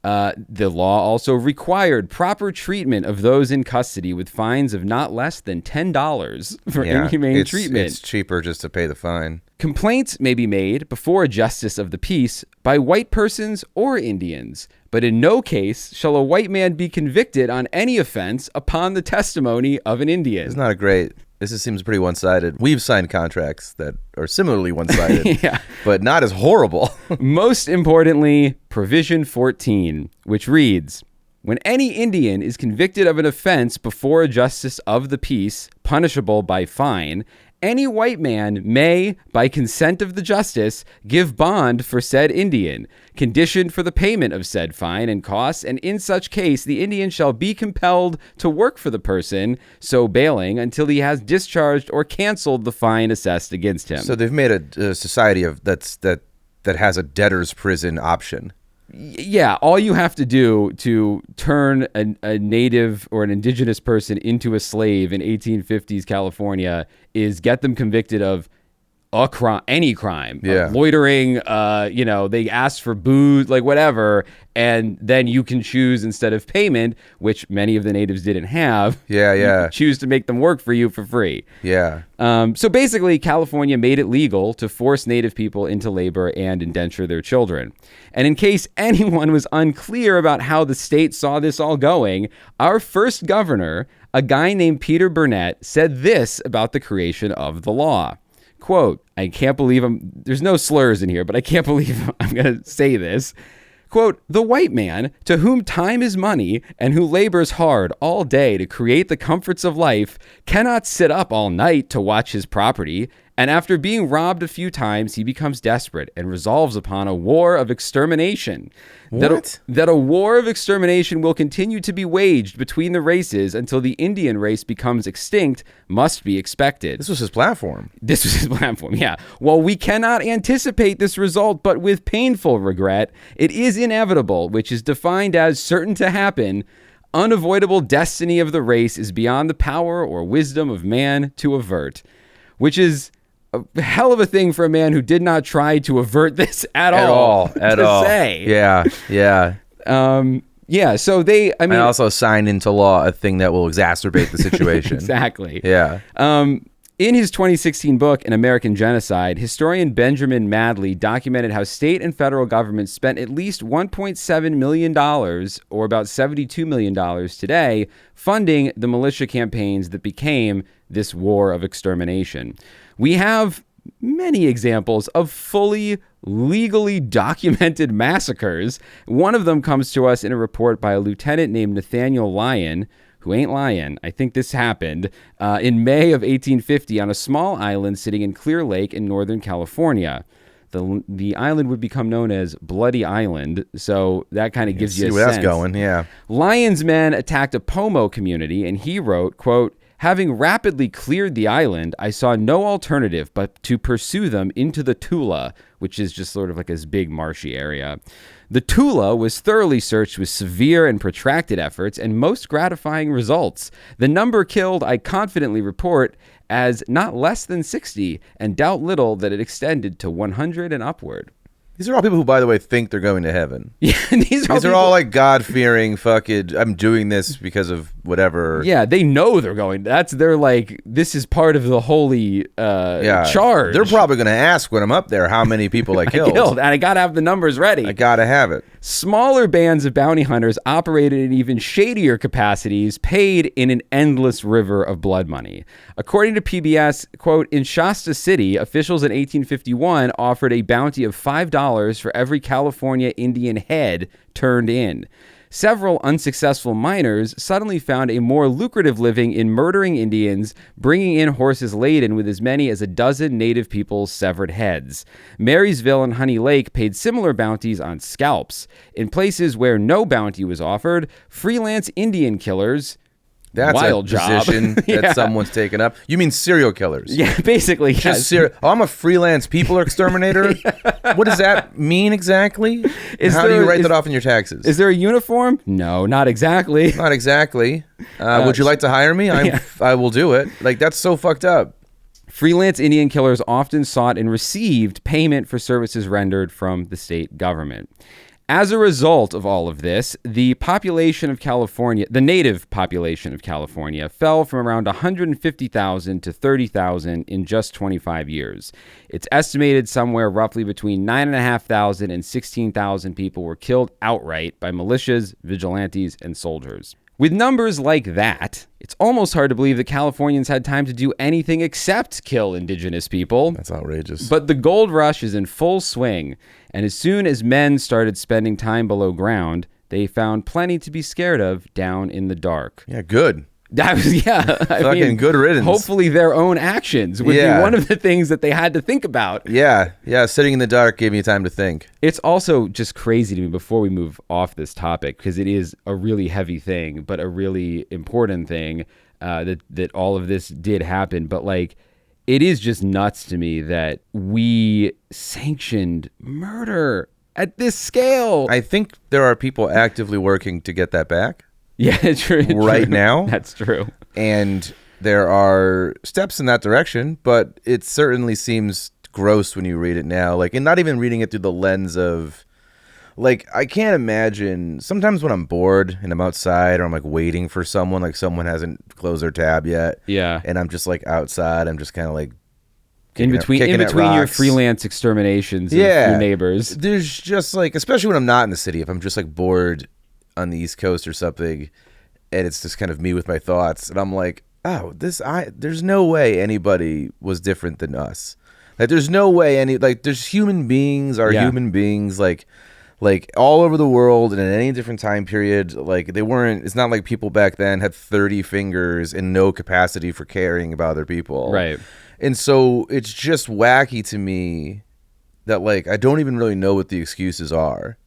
The law also required proper treatment of those in custody with fines of not less than $10 for inhumane treatment. It's cheaper just to pay the fine. Complaints may be made before a justice of the peace by white persons or Indians, but in no case shall a white man be convicted on any offense upon the testimony of an Indian. It's not a great... This just seems pretty one-sided. We've signed contracts that are similarly one-sided, Yeah. but not as horrible. Most importantly, Provision 14, which reads, When any Indian is convicted of an offense before a justice of the peace, punishable by fine, any white man may, by consent of the justice, give bond for said Indian, conditioned for the payment of said fine and costs, and in such case the Indian shall be compelled to work for the person so bailing until he has discharged or canceled the fine assessed against him. So they've made a society that has a debtor's prison option. Yeah, all you have to do to turn a native or an indigenous person into a slave in 1850s California is get them convicted of a crime, any crime, loitering, they ask for booze, like whatever, and then you can choose instead of payment, which many of the natives didn't have. You can choose to make them work for you for free. So basically, California made it legal to force native people into labor and indenture their children. And in case anyone was unclear about how the state saw this all going, our first governor, a guy named Peter Burnett, said this about the creation of the law. Quote, I can't believe there's no slurs in here, but I can't believe I'm going to say this. Quote, the white man, to whom time is money and who labors hard all day to create the comforts of life, cannot sit up all night to watch his property. And after being robbed a few times, he becomes desperate and resolves upon a war of extermination. That a war of extermination will continue to be waged between the races until the Indian race becomes extinct must be expected. This was his platform. Yeah. While we cannot anticipate this result, but with painful regret, it is inevitable, which is defined as certain to happen. Unavoidable destiny of the race is beyond the power or wisdom of man to avert, which is a hell of a thing for a man who did not try to avert this at all. Say. Yeah. So they, and also signed into law a thing that will exacerbate the situation. Exactly. Yeah. In his 2016 book, An American Genocide, historian Benjamin Madley documented how state and federal governments spent at least $1.7 million, or about $72 million today, funding the militia campaigns that became this war of extermination. We have many examples of fully legally documented massacres. One of them comes to us in a report by a lieutenant named Nathaniel Lyon, who ain't lying. I think this happened in May of 1850 on a small island sitting in Clear Lake in Northern California. The island would become known as Bloody Island, so that kind of gives you a sense. See where that's going, yeah. Lyon's men attacked a Pomo community, and he wrote, quote, having rapidly cleared the island, I saw no alternative but to pursue them into the Tula, which is just sort of like this big marshy area. The Tula was thoroughly searched with severe and protracted efforts and most gratifying results. The number killed, I confidently report, as not less than 60, and doubt little that it extended to 100 and upward. These are all people who, by the way, think they're going to heaven. Yeah, these are all like God-fearing, fucking, I'm doing this because of whatever. Yeah, they know they're going. They're like, this is part of the holy charge. They're probably going to ask when I'm up there how many people I killed. And I got to have the numbers ready. I got to have it. Smaller bands of bounty hunters operated in even shadier capacities, paid in an endless river of blood money. According to PBS, quote, in Shasta City, officials in 1851 offered a bounty of $5 for every California Indian head turned in. Several unsuccessful miners suddenly found a more lucrative living in murdering Indians, bringing in horses laden with as many as a dozen native people's severed heads. Marysville and Honey Lake paid similar bounties on scalps. In places where no bounty was offered, freelance Indian killers... That's wild a position job. that someone taken up. You mean serial killers? Yeah, basically. Just I'm a freelance people exterminator? What does that mean exactly? How do you write that off in your taxes? Is there a uniform? No, not exactly. Not exactly. Would you like to hire me? I will do it. Like, that's so fucked up. Freelance Indian killers often sought and received payment for services rendered from the state government. As a result of all of this, the population of California, the native population of California, fell from around 150,000 to 30,000 in just 25 years. It's estimated somewhere roughly between 9,500 and 16,000 people were killed outright by militias, vigilantes, and soldiers. With numbers like that, it's almost hard to believe that Californians had time to do anything except kill indigenous people. That's outrageous. But the gold rush is in full swing, and as soon as men started spending time below ground, they found plenty to be scared of down in the dark. Yeah, good. That was, Fucking good riddance. Hopefully their own actions would be one of the things that they had to think about. Yeah, sitting in the dark gave me time to think. It's also just crazy to me before we move off this topic, because it is a really heavy thing, but a really important thing that all of this did happen. But like, it is just nuts to me that we sanctioned murder at this scale. I think there are people actively working to get that back. Yeah, true. Right now. That's true. And there are steps in that direction, but it certainly seems gross when you read it now. Like, and not even reading it through the lens of, like, I can't imagine, sometimes when I'm bored and I'm outside or I'm like waiting for someone, like someone hasn't closed their tab yet. Yeah. And I'm just like outside, I'm just kind of like in between your freelance exterminations of your neighbors. There's just like, especially when I'm not in the city, if I'm just like bored on the East Coast or something, and it's just kind of me with my thoughts, and I'm like, oh, there's no way anybody was different than us. Like, there's no way there's human beings are human beings, like all over the world and in any different time period. Like, it's not like people back then had 30 fingers and no capacity for caring about other people. Right. And so it's just wacky to me that, like, I don't even really know what the excuses are.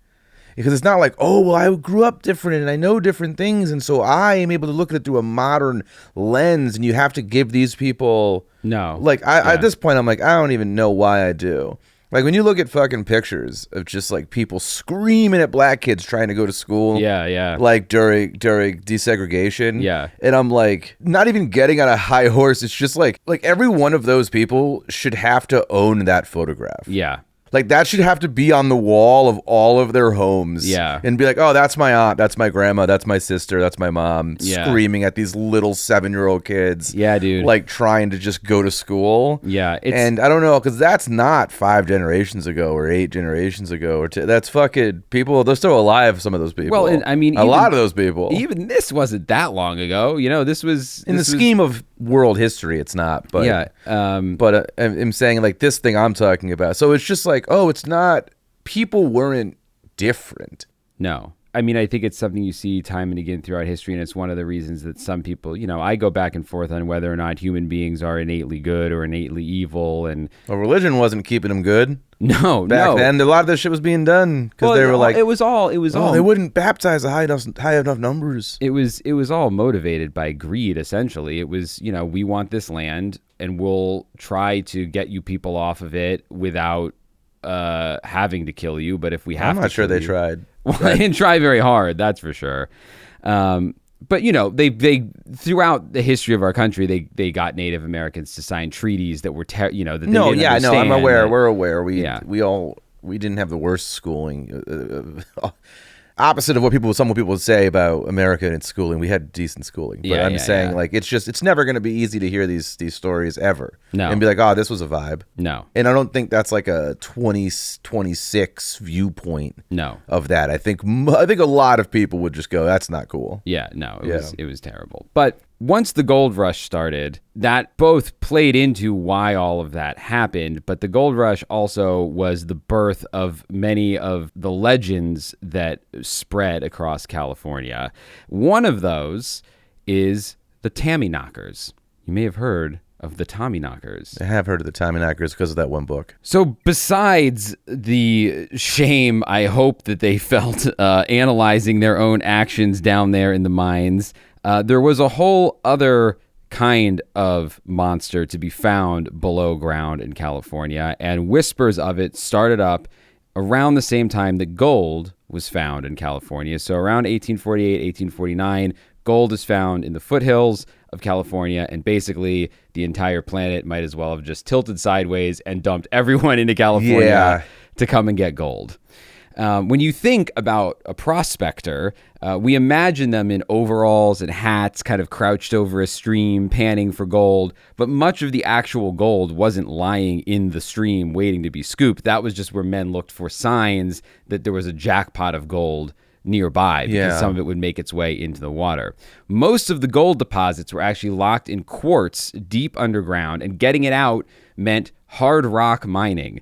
Because it's not like, oh, well, I grew up different and I know different things, and so I am able to look at it through a modern lens, and you have to give these people... No. Like, at this point, I'm like, I don't even know why I do. Like, when you look at fucking pictures of just, like, people screaming at black kids trying to go to school. Yeah. Like, during desegregation. Yeah. And I'm, like, not even getting on a high horse. It's just, like every one of those people should have to own that photograph. Yeah. Like, that should have to be on the wall of all of their homes. Yeah. And be like, oh, that's my aunt, that's my grandma, that's my sister, that's my mom, screaming at these little 7-year-old kids. Yeah, dude. Like, trying to just go to school. Yeah. And I don't know, because that's not 5 generations ago or 8 generations ago. Or that's fucking people, they're still alive, some of those people. Well, and I mean... a lot of those people. Even this wasn't that long ago. You know, this was... In the scheme of world history, it's not. But, yeah. But I'm saying, like, this thing I'm talking about. So it's just like, oh, it's not... People weren't different. No. I mean, I think it's something you see time and again throughout history, and it's one of the reasons that some people, you know, I go back and forth on whether or not human beings are innately good or innately evil. And well, religion wasn't keeping them good. No, back then, a lot of this shit was being done because they were like, it was all. They wouldn't baptize high enough numbers. It was all motivated by greed. Essentially, it was, you know, we want this land, and we'll try to get you people off of it without having to kill you. But if we have, I'm not sure they tried. Well, they didn't try very hard, that's for sure. But, you know, they throughout the history of our country, they got Native Americans to sign treaties that were, that they didn't understand. I'm aware. We're aware. We didn't have the worst schooling. Opposite of what some people would say about America and its schooling, we had decent schooling. But I'm saying, like, it's never going to be easy to hear these stories ever. No. And be like, oh, this was a vibe. No. And I don't think that's like a 2026 viewpoint. No. Of that. I think a lot of people would just go, that's not cool. Yeah, no, it was terrible. But once the gold rush started, that both played into why all of that happened, but the gold rush also was the birth of many of the legends that spread across California. One of those is the Tommyknockers. You may have heard of the Tommyknockers. I have heard of the Tommyknockers because of that one book. So besides the shame I hope that they felt analyzing their own actions down there in the mines, there was a whole other kind of monster to be found below ground in California, and whispers of it started up around the same time that gold was found in California. So around 1848, 1849, gold is found in the foothills of California, and basically the entire planet might as well have just tilted sideways and dumped everyone into California to come and get gold. When you think about a prospector, we imagine them in overalls and hats, kind of crouched over a stream, panning for gold. But much of the actual gold wasn't lying in the stream waiting to be scooped. That was just where men looked for signs that there was a jackpot of gold nearby, because some of it would make its way into the water. Most of the gold deposits were actually locked in quartz deep underground, and getting it out meant hard rock mining,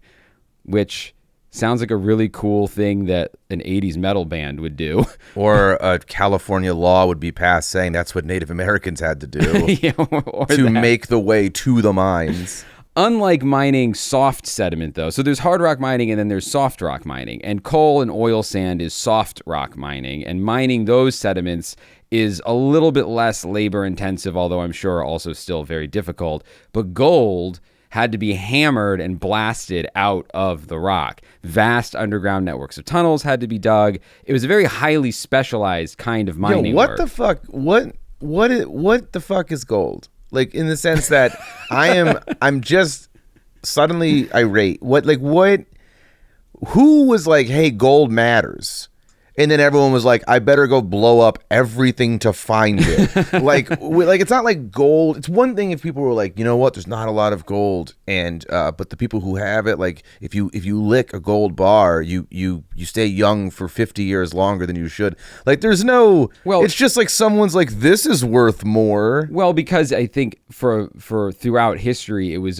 which Sounds like a really cool thing that an 80s metal band would do. Or a California law would be passed saying that's what Native Americans had to do Yeah, or to that. make the way to the mines. Unlike mining soft sediment, though, so there's hard rock mining and then there's soft rock mining. And coal and oil sand is soft rock mining. And mining those sediments is a little bit less labor intensive, although I'm sure also still very difficult. But gold had to be hammered and blasted out of the rock. Vast underground networks of tunnels had to be dug. It was a very highly specialized kind of mining. Yo, what work. the fuck? What the fuck is gold? Like, in the sense that I'm just suddenly irate. Who was like, hey, gold matters? And then everyone was like, I better go blow up everything to find it. like it's not like gold. It's one thing if people were like, you know what, there's not a lot of gold, and but the people who have it, like if you lick a gold bar, you stay young for 50 years longer than you should. Like there's no. Well, it's just like someone's like, this is worth more. Well, because I think for throughout history, it was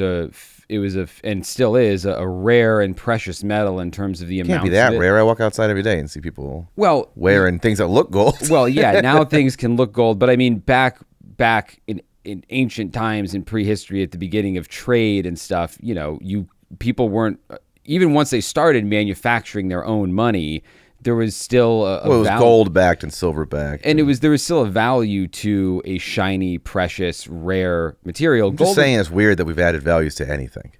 and still is a rare and precious metal in terms of the amount. Can't be that rare. I walk outside every day and see people wearing things that look gold. Well, yeah, now things can look gold, but I mean back in ancient times in prehistory, at the beginning of trade and stuff, people weren't, even once they started manufacturing their own money, there was still it was gold backed and silver backed, and there was still a value to a shiny, precious, rare material. I'm just saying, it's weird that we've added values to anything.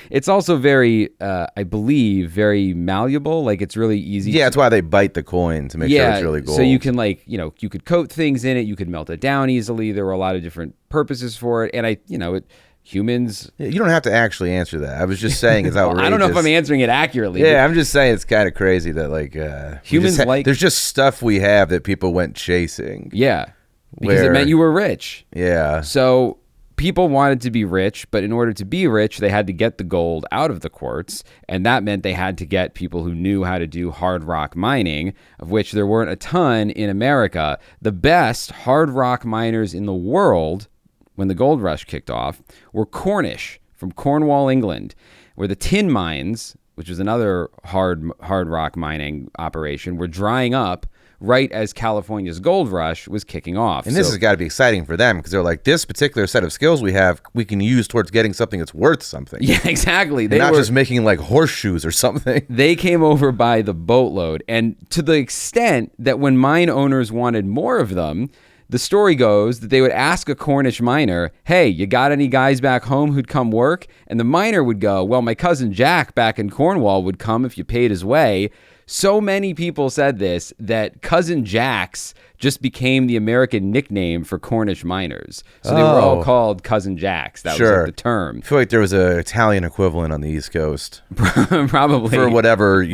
It's also very, I believe, very malleable. Like it's really easy. Yeah, that's why they bite the coin to make sure it's really gold. So you can you could coat things in it. You could melt it down easily. There were a lot of different purposes for it, and humans. You don't have to actually answer that. I was just saying it's outrageous. I don't know if I'm answering it accurately. Yeah, I'm just saying it's kind of crazy that humans there's just stuff we have that people went chasing. Yeah, because it meant you were rich. Yeah. So people wanted to be rich, but in order to be rich, they had to get the gold out of the quartz, and that meant they had to get people who knew how to do hard rock mining, of which there weren't a ton in America. The best hard rock miners in the world, when the gold rush kicked off, were Cornish from Cornwall, England, where the tin mines, which was another hard rock mining operation, were drying up right as California's gold rush was kicking off. And this has got to be exciting for them because they're like, this particular set of skills we have, we can use towards getting something that's worth something. Yeah, exactly. They're not just making like horseshoes or something. They came over by the boatload. And to the extent that when mine owners wanted more of them, the story goes that they would ask a Cornish miner, hey, you got any guys back home who'd come work? And the miner would go, well, my cousin Jack back in Cornwall would come if you paid his way. So many people said this that Cousin Jacks just became the American nickname for Cornish miners. So they were all called Cousin Jacks. That was like the term. I feel like there was an Italian equivalent on the East Coast. Probably. For whatever,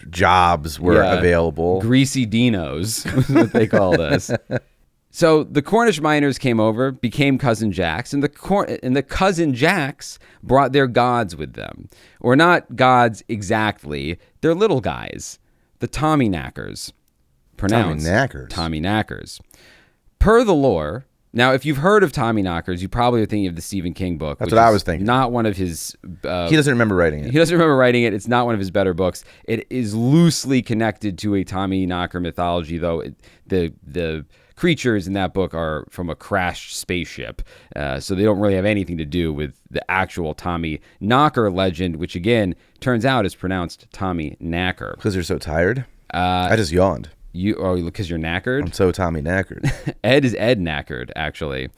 jobs were available. Greasy Dinos was what they called us. So the Cornish miners came over, became Cousin Jacks, and the Cousin Jacks brought their gods with them. Or not gods exactly, they're little guys. The Tommyknockers. Pronounced Tommyknockers. Per the lore, now if you've heard of Tommyknockers, you probably are thinking of the Stephen King book. That's what I was thinking. Not one of his... he doesn't remember writing it. He doesn't remember writing it. It's not one of his better books. It is loosely connected to a Tommyknocker mythology, though. The creatures in that book are from a crashed spaceship, so they don't really have anything to do with the actual Tommyknocker legend, which again turns out is pronounced Tommyknacker. Because you're so tired? I just yawned. Because you're knackered? I'm so Tommy knackered. Ed is Ed knackered, actually.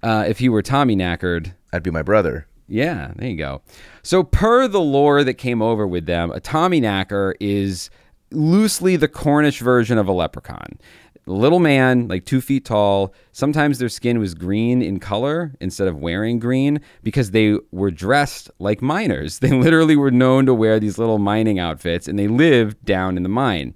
If he were Tommy knackered, I'd be my brother. Yeah, there you go. So per the lore that came over with them, a Tommyknocker is loosely the Cornish version of a leprechaun. Little man, like 2 feet tall. Sometimes their skin was green in color instead of wearing green because they were dressed like miners. They literally were known to wear these little mining outfits, and they lived down in the mine.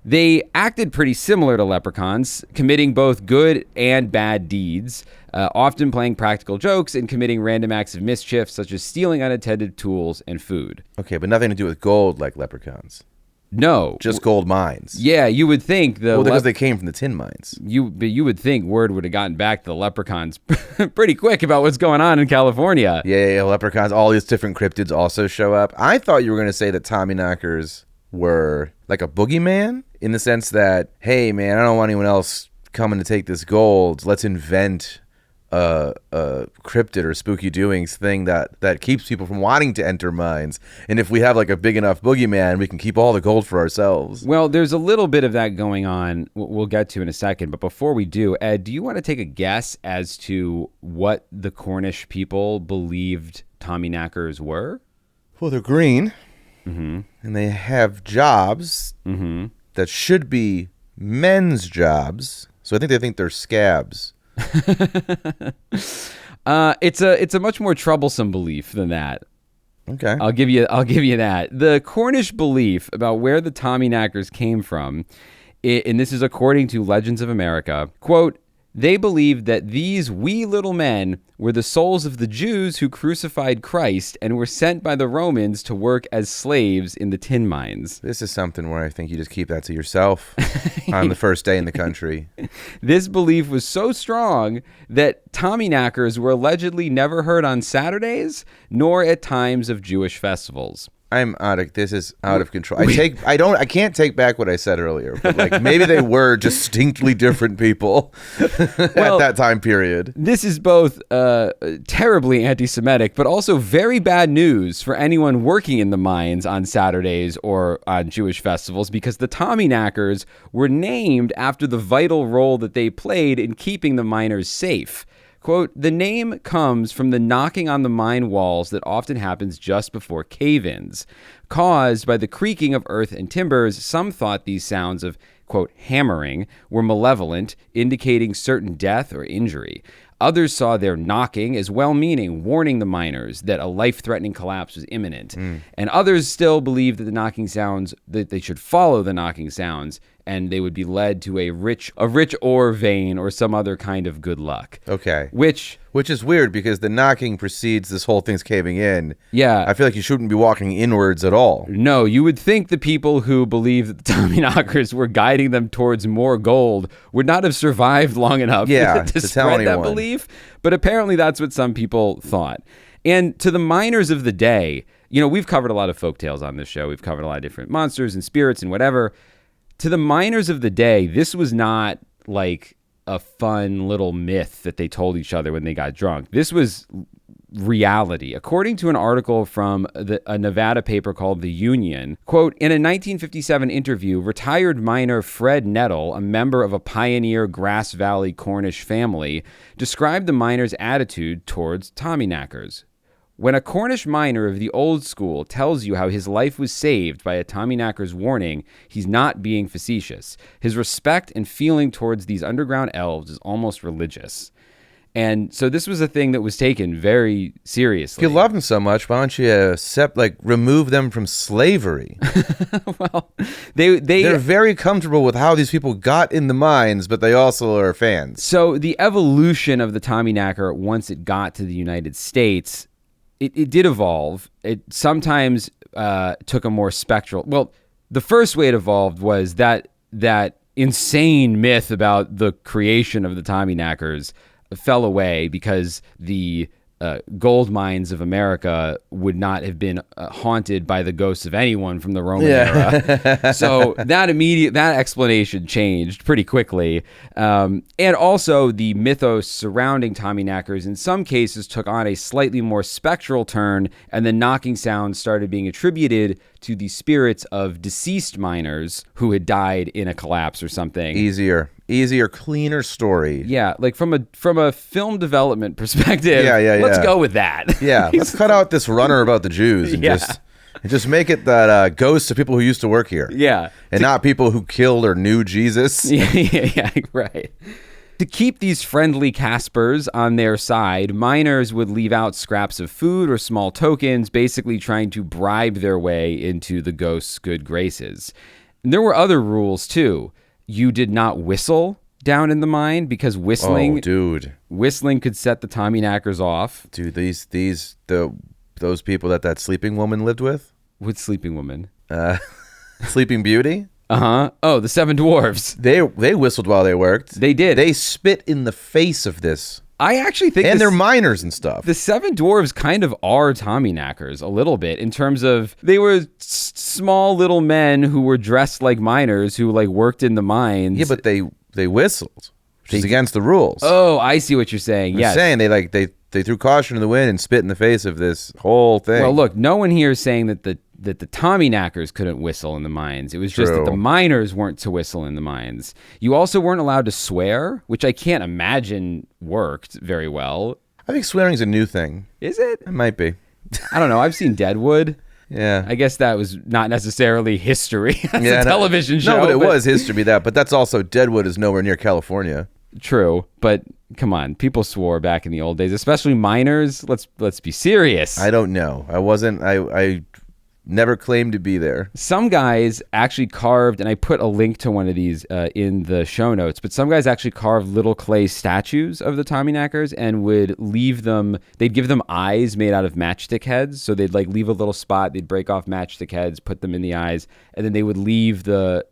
They acted pretty similar to leprechauns, committing both good and bad deeds, often playing practical jokes and committing random acts of mischief, such as stealing unattended tools and food. Okay, but nothing to do with gold like leprechauns. No. Just gold mines. Yeah, you would think because they came from the tin mines. You would think word would have gotten back to the leprechauns pretty quick about what's going on in California. Yeah, leprechauns, all these different cryptids also show up. I thought you were going to say that Tommyknockers were like a boogeyman in the sense that, hey, man, I don't want anyone else coming to take this gold. Let's invent a cryptid or spooky doings thing that keeps people from wanting to enter mines. And if we have like a big enough boogeyman, we can keep all the gold for ourselves. Well, there's a little bit of that going on. We'll get to in a second. But before we do, Ed, do you want to take a guess as to what the Cornish people believed Tommyknockers were? Well, they're green. And they have jobs that should be men's jobs. So I think they think they're scabs. It's a much more troublesome belief than that. Okay. I'll give you that. The Cornish belief about where the Tommyknockers came from, and this is according to Legends of America, quote, they believed that these wee little men were the souls of the Jews who crucified Christ and were sent by the Romans to work as slaves in the tin mines. This is something where I think you just keep that to yourself on the first day in the country. This belief was so strong that Tommyknockers were allegedly never heard on Saturdays, nor at times of Jewish festivals. This is out of control. I can't take back what I said earlier, but like maybe they were distinctly different people at that time period. This is both terribly anti-Semitic, but also very bad news for anyone working in the mines on Saturdays or on Jewish festivals, because the Tommyknockers were named after the vital role that they played in keeping the miners safe. Quote, the name comes from the knocking on the mine walls that often happens just before cave-ins. Caused by the creaking of earth and timbers, some thought these sounds of, quote, hammering were malevolent, indicating certain death or injury. Others saw their knocking as well-meaning, warning the miners that a life-threatening collapse was imminent. And others still believed that the knocking sounds, that they should follow the knocking sounds, and they would be led to a rich ore vein or some other kind of good luck. Okay. Which is weird because the knocking precedes this whole thing's caving in. Yeah. I feel like you shouldn't be walking inwards at all. No, you would think the people who believe that the Tommyknockers were guiding them towards more gold would not have survived long enough to spread that belief. But apparently that's what some people thought. And to the miners of the day, you know, we've covered a lot of folktales on this show. We've covered a lot of different monsters and spirits and whatever. To the miners of the day, this was not like a fun little myth that they told each other when they got drunk. This was reality. According to an article from a Nevada paper called The Union, quote, in a 1957 interview, retired miner Fred Nettle, a member of a pioneer Grass Valley Cornish family, described the miners' attitude towards Tommyknockers. When a Cornish miner of the old school tells you how his life was saved by a Tommyknocker's warning, he's not being facetious. His respect and feeling towards these underground elves is almost religious. And so this was a thing that was taken very seriously. If you love them so much, why don't you remove them from slavery? Well, they're very comfortable with how these people got in the mines, but they also are fans. So the evolution of the Tommyknocker, once it got to the United States, it did evolve. It sometimes took a more spectral... Well, the first way it evolved was that insane myth about the creation of the Tommyknockers fell away because the gold mines of America would not have been haunted by the ghosts of anyone from the Roman era. So that explanation changed pretty quickly. And also the mythos surrounding Tommyknockers in some cases took on a slightly more spectral turn, and the knocking sounds started being attributed to the spirits of deceased miners who had died in a collapse or something. Easier, cleaner story. Yeah, like from a film development perspective. Let's go with that. Yeah, let's cut out this runner about the Jews and just make it that ghosts of people who used to work here. Yeah, and not people who killed or knew Jesus. Yeah, right. To keep these friendly Caspers on their side, miners would leave out scraps of food or small tokens, basically trying to bribe their way into the ghost's good graces. And there were other rules too. You did not whistle down in the mine because whistling could set the Tommyknockers off. Dude, those people that sleeping woman lived with? What sleeping woman? Sleeping Beauty. Oh, the Seven Dwarfs. They whistled while they worked. They did. They spit in the face of this. I actually think And they're miners and stuff. the Seven Dwarves kind of are Tommyknockers a little bit in terms of they were small little men who were dressed like miners who like worked in the mines. Yeah, but they whistled, which is against the rules. Oh, I see what you're saying. I'm Yes. saying they threw caution to the wind and spit in the face of this whole thing. Well, look, no one here is saying that the Tommyknockers couldn't whistle in the mines. It was just that True. the miners weren't to whistle in the mines. You also weren't allowed to swear, which I can't imagine worked very well. I think swearing's a new thing. Is it? It might be. I don't know. I've seen Deadwood. Yeah. I guess that was not necessarily history. That's Yeah, a television show. No, but it was history that. But that's also Deadwood is nowhere near California. True, but come on, people swore back in the old days, especially miners. Let's be serious. I don't know. I never claimed to be there. Some guys actually carved, and I put a link to one of these in the show notes, but some guys actually carved little clay statues of the Tommyknockers and would leave them, they'd give them eyes made out of matchstick heads. So they'd like leave a little spot, they'd break off matchstick heads, put them in the eyes, and then they would leave the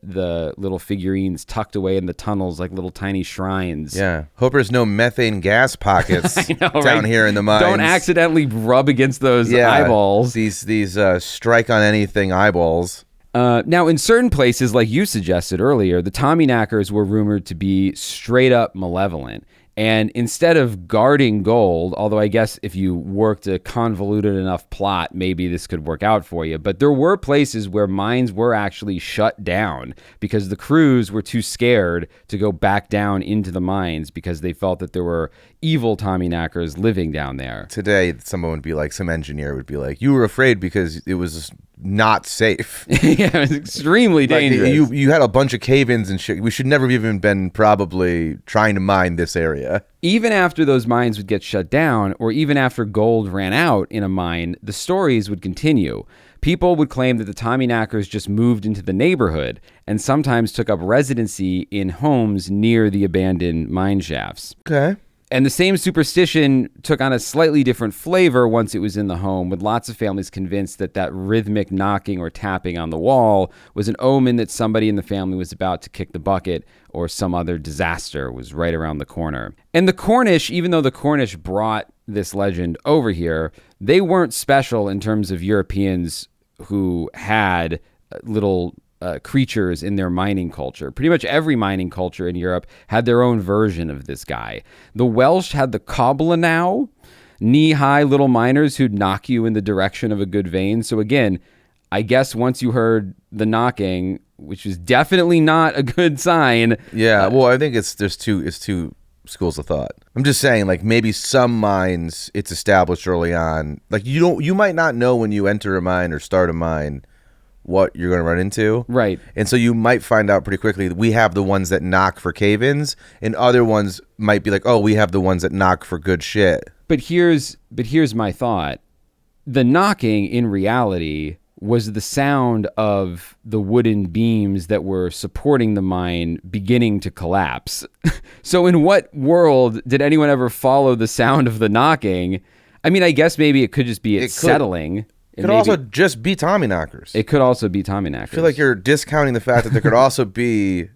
little figurines tucked away in the tunnels like little tiny shrines. Yeah. Hope there's no methane gas pockets I know, down right? here in the mines. Don't accidentally rub against those eyeballs. These strike on anything eyeballs. Now, in certain places, like you suggested earlier, the Tommyknockers were rumored to be straight up malevolent. And instead of guarding gold, although I guess if you worked a convoluted enough plot, maybe this could work out for you. But there were places where mines were actually shut down because the crews were too scared to go back down into the mines because they felt that there were evil Tommyknockers living down there. Today, someone would be like, some engineer would be like, you were afraid because it was not safe. Yeah, it was extremely dangerous. You had a bunch of cave-ins and shit. We should never have even been probably trying to mine this area. Even after those mines would get shut down, or even after gold ran out in a mine, the stories would continue. People would claim that the Tommyknockers just moved into the neighborhood and sometimes took up residency in homes near the abandoned mine shafts. Okay. And the same superstition took on a slightly different flavor once it was in the home, with lots of families convinced that that rhythmic knocking or tapping on the wall was an omen that somebody in the family was about to kick the bucket or some other disaster was right around the corner. And the Cornish, even though the Cornish brought this legend over here, they weren't special in terms of Europeans who had little creatures in their mining culture. Pretty much every mining culture in Europe had their own version of this guy. The Welsh had the coblanow, knee-high little miners who'd knock you in the direction of a good vein. So again, I guess once you heard the knocking, which is definitely not a good sign. Yeah, well, I think it's two schools of thought. I'm just saying, like, maybe some mines it's established early on. Like, you might not know when you enter a mine or start a mine what you're going to run into. Right. And so you might find out pretty quickly that we have the ones that knock for cave-ins, and other ones might be like, oh, we have the ones that knock for good shit. But here's my thought. The knocking in reality was the sound of the wooden beams that were supporting the mine beginning to collapse. So in what world did anyone ever follow the sound of the knocking? I mean, I guess maybe it could just be settling. It could also just be Tommyknockers. It could also be Tommyknockers. I feel like you're discounting the fact that there could also be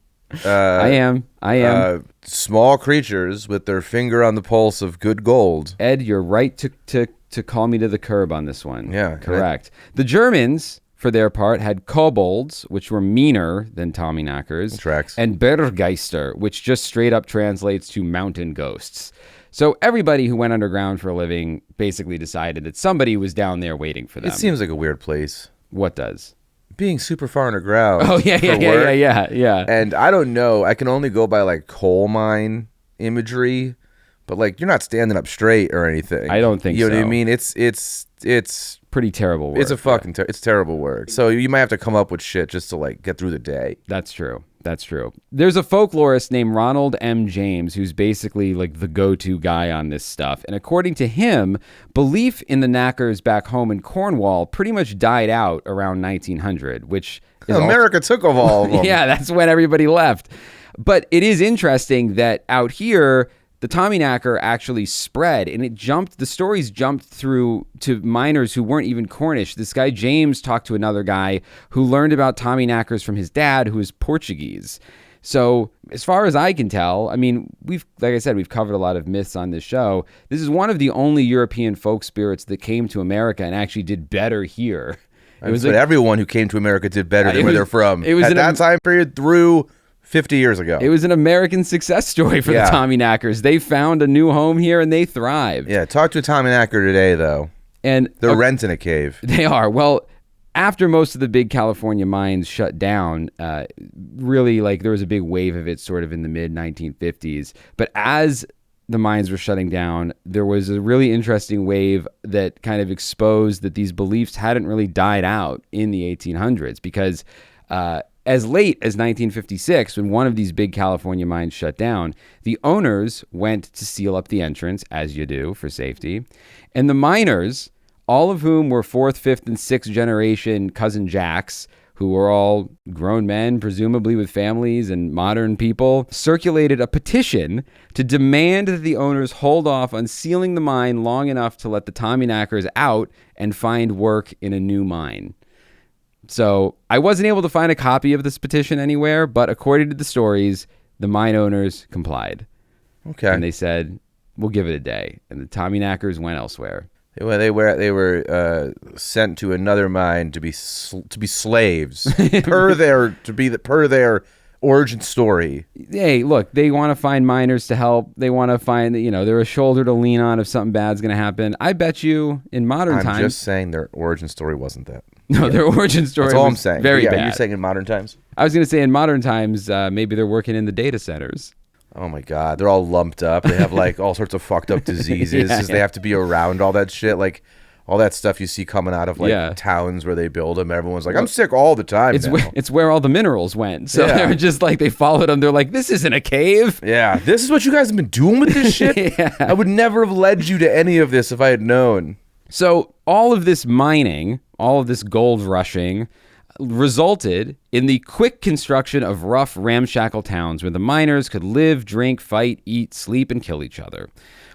I am. small creatures with their finger on the pulse of good gold. Ed, you're right to call me to the curb on this one. Yeah. Correct. The Germans, for their part, had kobolds, which were meaner than Tommyknockers. Tracks. And Berggeister, which just straight up translates to mountain ghosts. So everybody who went underground for a living basically decided that somebody was down there waiting for them. It seems like a weird place. What does? Being super far underground. Oh, yeah. And I don't know. I can only go by like coal mine imagery, but like you're not standing up straight or anything. I don't think so. You know what I mean? It's pretty terrible work. It's a fucking it's terrible work. So you might have to come up with shit just to like get through the day. That's true. There's a folklorist named Ronald M. James who's basically like the go-to guy on this stuff. And according to him, belief in the Knackers back home in Cornwall pretty much died out around 1900, which is America took over all of them. Yeah, that's when everybody left. But it is interesting that out here, the Tommyknocker actually spread, and the stories jumped through to miners who weren't even Cornish. This guy James talked to another guy who learned about Tommyknockers from his dad, who is Portuguese. So as far as I can tell, I mean, like I said, we've covered a lot of myths on this show. This is one of the only European folk spirits that came to America and actually did better here. But everyone who came to America did better than where they're from. It was at that time period through 50 years ago. It was an American success story for the Tommyknockers. They found a new home here and they thrived. Yeah, talk to a Tommyknocker today, though. And they're renting a cave. They are. Well, after most of the big California mines shut down, really, like, there was a big wave of it sort of in the mid-1950s. But as the mines were shutting down, there was a really interesting wave that kind of exposed that these beliefs hadn't really died out in the 1800s, because as late as 1956, when one of these big California mines shut down, the owners went to seal up the entrance, as you do, for safety. And the miners, all of whom were 4th, 5th, and 6th generation cousin Jacks, who were all grown men, presumably with families and modern people, circulated a petition to demand that the owners hold off on sealing the mine long enough to let the Tommyknockers out and find work in a new mine. So I wasn't able to find a copy of this petition anywhere, but according to the stories, the mine owners complied. Okay. And they said, we'll give it a day. And the Tommyknockers went elsewhere. Well, they were sent to another mine to be slaves per their origin story. Hey, look, they want to find miners to help. They want to find, they're a shoulder to lean on if something bad's going to happen. I bet you in modern times. I'm just saying their origin story wasn't that. No, their origin story That's all was I'm saying. Very bad. You're saying in modern times? I was going to say in modern times, maybe they're working in the data centers. Oh my God, they're all lumped up. They have like all sorts of fucked up diseases because they have to be around all that shit, like all that stuff you see coming out of like towns where they build them. Everyone's like, I'm sick all the time. It's where all the minerals went. So they're just like, they followed them. They're like, this isn't a cave. Yeah, this is what you guys have been doing with this shit. I would never have led you to any of this if I had known. So all of this mining, all of this gold rushing, resulted in the quick construction of rough, ramshackle towns where the miners could live, drink, fight, eat, sleep, and kill each other.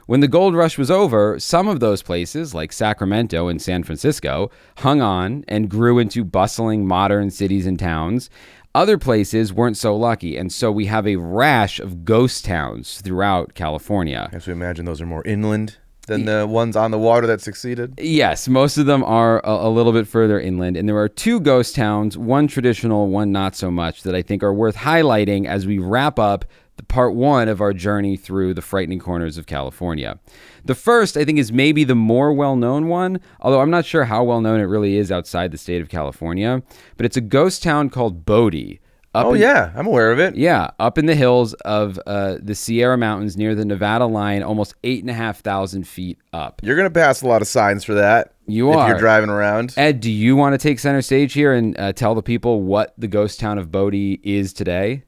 When the gold rush was over, some of those places, like Sacramento and San Francisco, hung on and grew into bustling modern cities and towns. Other places weren't so lucky, and so we have a rash of ghost towns throughout California. I have to imagine those are more inland than the ones on the water that succeeded? Yes, most of them are a little bit further inland. And there are 2 ghost towns, one traditional, one not so much, that I think are worth highlighting as we wrap up the part 1 of our journey through the frightening corners of California. The first, I think, is maybe the more well-known one, although I'm not sure how well-known it really is outside the state of California. But it's a ghost town called Bodie. I'm aware of it. Yeah, up in the hills of the Sierra Mountains near the Nevada line, almost 8,500 feet up. You're going to pass a lot of signs for that. You are. If you're driving around. Ed, do you want to take center stage here and tell the people what the ghost town of Bodie is today?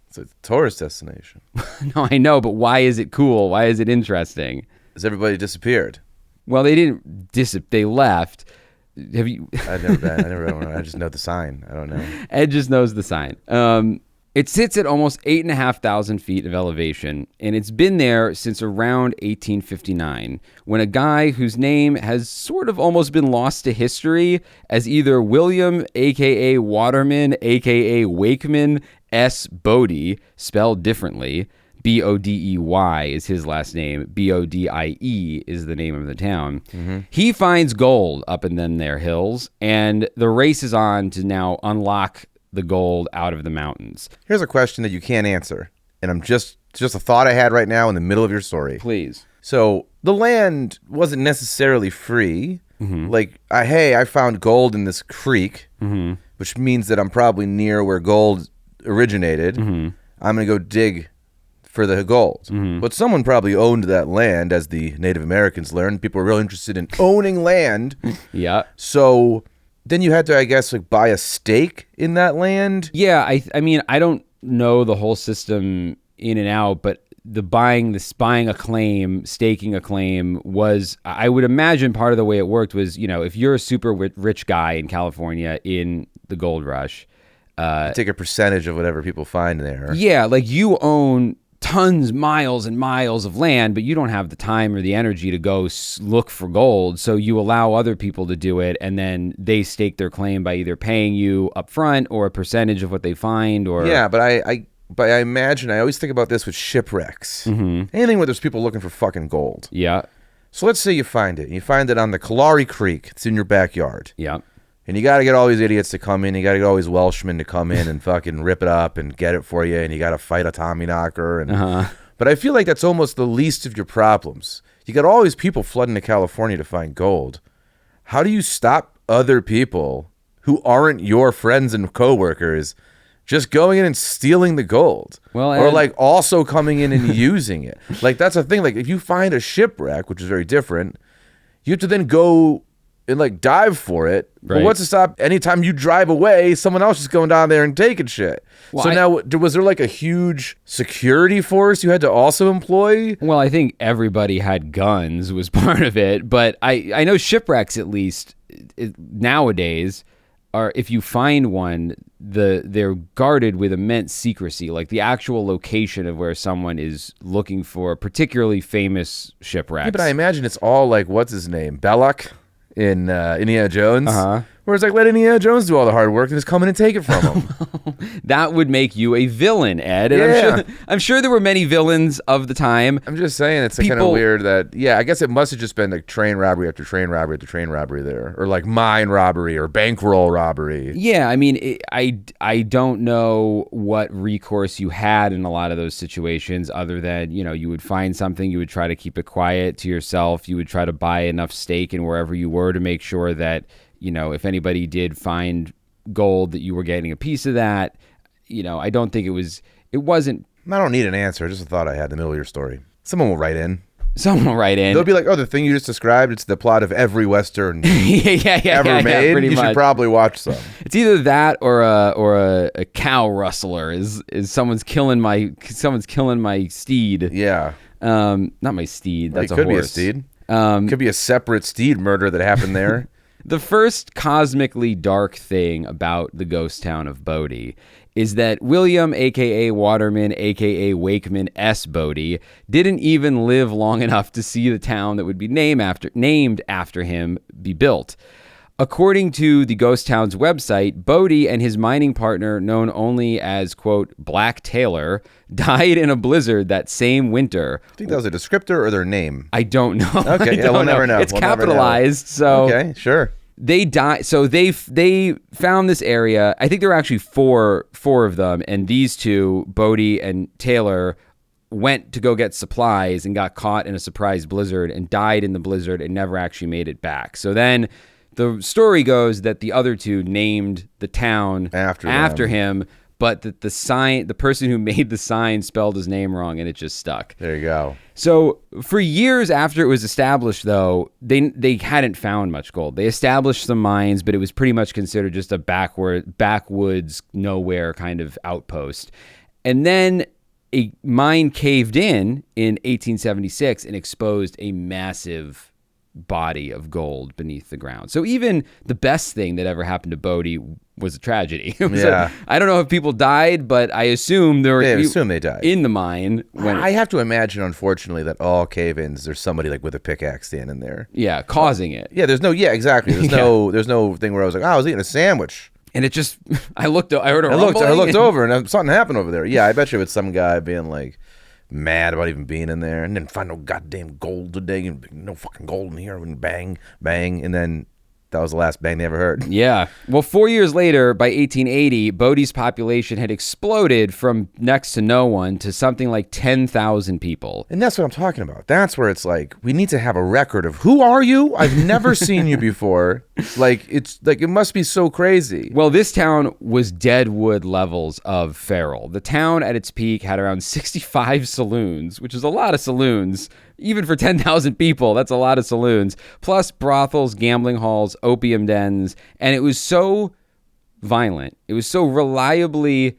It's a tourist destination. No, I know, but why is it cool? Why is it interesting? Because everybody disappeared. Well, they didn't they left. Have you? I've never been. I just know the sign. I don't know. Ed just knows the sign. It sits at almost 8,500 feet of elevation, and it's been there since around 1859, when a guy whose name has sort of almost been lost to history as either William, a.k.a. Waterman, a.k.a. Wakeman S. Bodie, spelled differently, Bodey is his last name. Bodie is the name of the town. Mm-hmm. He finds gold up in them there hills, and the race is on to now unlock the gold out of the mountains. Here's a question that you can't answer, and I'm just a thought I had right now in the middle of your story. Please. So the land wasn't necessarily free. Mm-hmm. Like, I found gold in this creek, mm-hmm. which means that I'm probably near where gold originated. Mm-hmm. I'm going to go dig for the gold. Mm-hmm. But someone probably owned that land, as the Native Americans learned. People were real interested in owning land. Yeah. So then you had to, I guess, like buy a stake in that land. Yeah, I mean, I don't know the whole system in and out, but buying a claim, staking a claim was, I would imagine part of the way it worked was, if you're a super rich guy in California in the gold rush, take a percentage of whatever people find there. Yeah, like you own tons, miles and miles of land, but you don't have the time or the energy to go look for gold. So you allow other people to do it, and then they stake their claim by either paying you up front or a percentage of what they find. Or Yeah, but I imagine, I always think about this with shipwrecks. Anything where there's people looking for fucking gold. Yeah, So let's say you find it. You find it on the Kalari Creek. It's in your backyard. yeah. And you got to get all these idiots to come in. You got to get all these Welshmen to come in and fucking rip it up and get it for you. And you got to fight a Tommyknocker. And But I feel like that's almost the least of your problems. You got all these people flooding to California to find gold. How do you stop other people who aren't your friends and coworkers just going in and stealing the gold? Well, or and- like also coming in and using it? Like that's the thing. Like if you find a shipwreck, which is very different, you have to then go and like dive for it. But Right. what's to stop anytime you drive away, someone else is going down there and taking shit? Well, So I- now, was there like a huge security force you had to also employ? Well, I think everybody had guns was part of it, but I know shipwrecks at least nowadays are, if you find one, they're guarded with immense secrecy, like the actual location of where someone is looking for particularly famous shipwrecks. Yeah, but I imagine it's all like, what's his name? Belloc in Indiana Jones? Where it's like, let Indiana Jones do all the hard work and just come in and take it from him. That would make you a villain, Ed. And Yeah. I'm sure there were many villains of the time. I'm just saying, it's kind of People- weird that, yeah, I guess it must have just been like train robbery after train robbery after train robbery there. Or like mine robbery or bankroll robbery. Yeah, I mean, I don't know what recourse you had in a lot of those situations other than, you would find something, you would try to keep it quiet to yourself, you would try to buy enough stake in wherever you were to make sure that, if anybody did find gold, that you were getting a piece of that. I don't think it wasn't. I don't need an answer, just a thought I had in the middle of your story. Someone will write in. Someone will write in. They'll be like, oh, the thing you just described, it's the plot of every Western yeah, ever made. pretty You much. should probably watch some. It's either that or a cow rustler is someone's killing my steed. Yeah. Not my steed. That's it a could horse. be a steed. Could be a separate steed murder that happened there. The first cosmically dark thing about the ghost town of Bodie is that William, a.k.a. Waterman, a.k.a. Wakeman S. Bodie, didn't even live long enough to see the town that would be named after him be built. According to the ghost town's website, Bodie and his mining partner, known only as, quote, Black Taylor, died in a blizzard that same winter. I think that was a descriptor or their name. I don't know. Okay, I yeah, don't we'll never know. It's We'll never know. capitalized, so... Okay, sure. They died. So they found this area. I think there were actually four of them, and these two, Bodie and Taylor, went to go get supplies and got caught in a surprise blizzard and died in the blizzard and never actually made it back. So then the story goes that the other two named the town after him, but that the person who made the sign spelled his name wrong, and it just stuck. There you go. So for years after it was established, though, they hadn't found much gold. They established some mines, but it was pretty much considered just a backwoods, nowhere kind of outpost. And then a mine caved in 1876 and exposed a massive body of gold beneath the ground. So even the best thing that ever happened to Bodie was a tragedy. I don't know if people died, but I assume they died in the mine. I have to imagine, unfortunately, that all cave-ins, there's somebody like with a pickaxe standing there. Yeah, causing it. Yeah, exactly. There's no thing where I was like, I was eating a sandwich. And it just, I heard a rumbling. I looked over and something happened over there. Yeah, I bet you it's some guy being like mad about even being in there and then find no goddamn gold today. No fucking gold in here. And bang, bang. And then that was the last bang they ever heard. Yeah. Well, 4 years later, by 1880, Bodie's population had exploded from next to no one to something like 10,000 people. And that's what I'm talking about. That's where it's like, we need to have a record of who are you? I've never seen you before. It's like, it must be so crazy. Well, this town was deadwood levels of feral. The town at its peak had around 65 saloons, which is a lot of saloons. Even for 10,000 people, that's a lot of saloons. Plus brothels, gambling halls, opium dens. And it was so violent. It was so reliably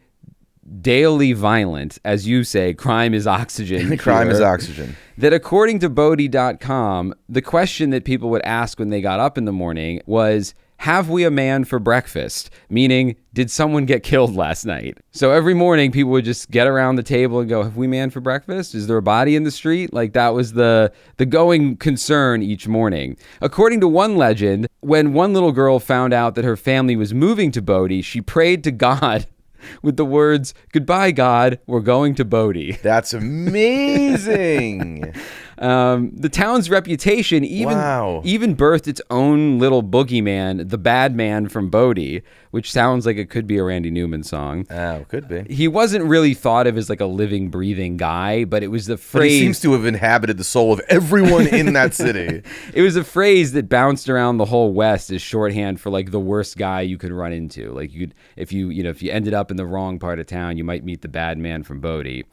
daily violent, as you say, crime is oxygen. Crime is oxygen. That according to Bodie.com, the question that people would ask when they got up in the morning was, have we a man for breakfast? Meaning, did someone get killed last night? So every morning, people would just get around the table and go, have we man for breakfast? Is there a body in the street? Like, that was the going concern each morning. According to one legend, when one little girl found out that her family was moving to Bodie, she prayed to God with the words, "Goodbye, God, we're going to Bodie." That's amazing. The town's reputation even birthed its own little boogeyman, the Bad Man from Bodie, which sounds like it could be a Randy Newman song. Oh, could be. He wasn't really thought of as like a living, breathing guy, but it was the phrase. But he seems to have inhabited the soul of everyone in that city. It was a phrase that bounced around the whole West as shorthand for like the worst guy you could run into. Like if you ended up in the wrong part of town, you might meet the Bad Man from Bodie.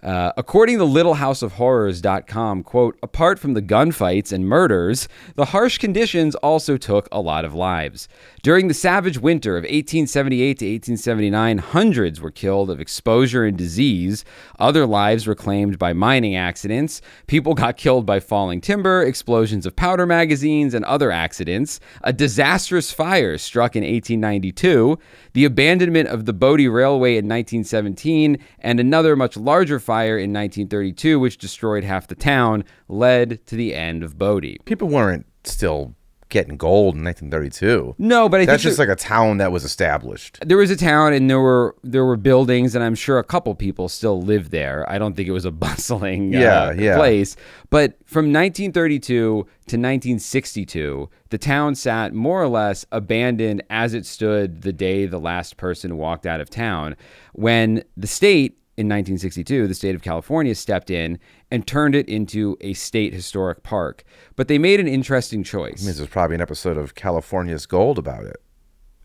According to LittleHouseOfHorrors.com, quote, apart from the gunfights and murders, the harsh conditions also took a lot of lives. During the savage winter of 1878 to 1879, hundreds were killed of exposure and disease. Other lives were claimed by mining accidents. People got killed by falling timber, explosions of powder magazines, and other accidents. A disastrous fire struck in 1892. The abandonment of the Bodie Railway in 1917, and another much larger fire in 1932, which destroyed half the town, led to the end of Bodie. People weren't still getting gold in 1932. No, but that's just like a town that was established. There was a town, and there were buildings, and I'm sure a couple people still lived there. I don't think it was a bustling place. But from 1932 to 1962, the town sat more or less abandoned as it stood the day the last person walked out of town, when the state, in 1962, the state of California stepped in and turned it into a state historic park. But they made an interesting choice. There's probably an episode of California's Gold about it.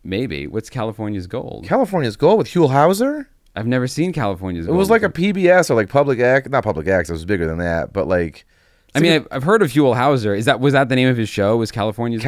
Maybe. What's California's Gold? California's Gold with Huell Hauser? I've never seen California's Gold. It was like a PBS or like not Public Access, it was bigger than that, but like... I mean, I've heard of Huell Hauser. Was that the name of his show? Was California's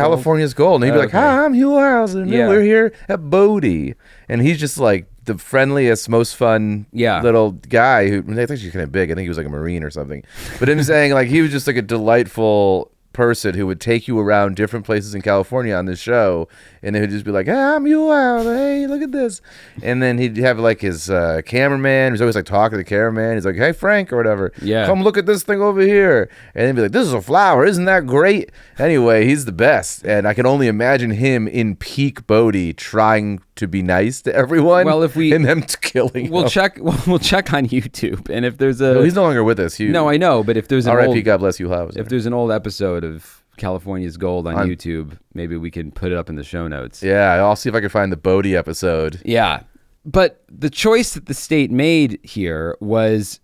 Gold? And he'd be like, "Hi, I'm Huell Hauser. And we're here at Bodie." And he's just like the friendliest, most fun little guy who, I think she's kind of big. I think he was like a Marine or something. But I'm saying, like, he was just like a delightful person who would take you around different places in California on this show, and they would just be like, "Hey, I'm you out. Hey, look at this." And then he'd have like his cameraman who's always like talking to the cameraman. He's like, "Hey, Frank," or whatever. Yeah. "Come look at this thing over here." And then be like, "This is a flower. Isn't that great?" Anyway, he's the best. And I can only imagine him in peak Bodie trying to be nice to everyone. Well, and them killing we'll him. check on YouTube, and if there's No, he's no longer with us. No, I know, but if there's R.I.P. God bless you, Hauser. If there's an old episode of California's Gold on YouTube, maybe we can put it up in the show notes. Yeah, I'll see if I can find the Bodie episode. Yeah, but the choice that the state made here was,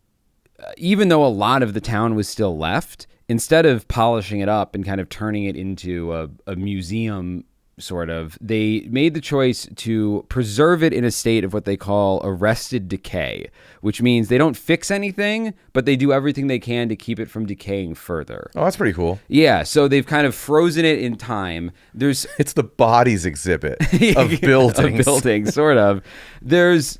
even though a lot of the town was still left, instead of polishing it up and kind of turning it into a museum, sort of, they made the choice to preserve it in a state of what they call arrested decay, which means they don't fix anything, but they do everything they can to keep it from decaying further. Oh, that's pretty cool. Yeah, so they've kind of frozen it in time. It's the bodies exhibit of buildings. Of buildings, sort of. There's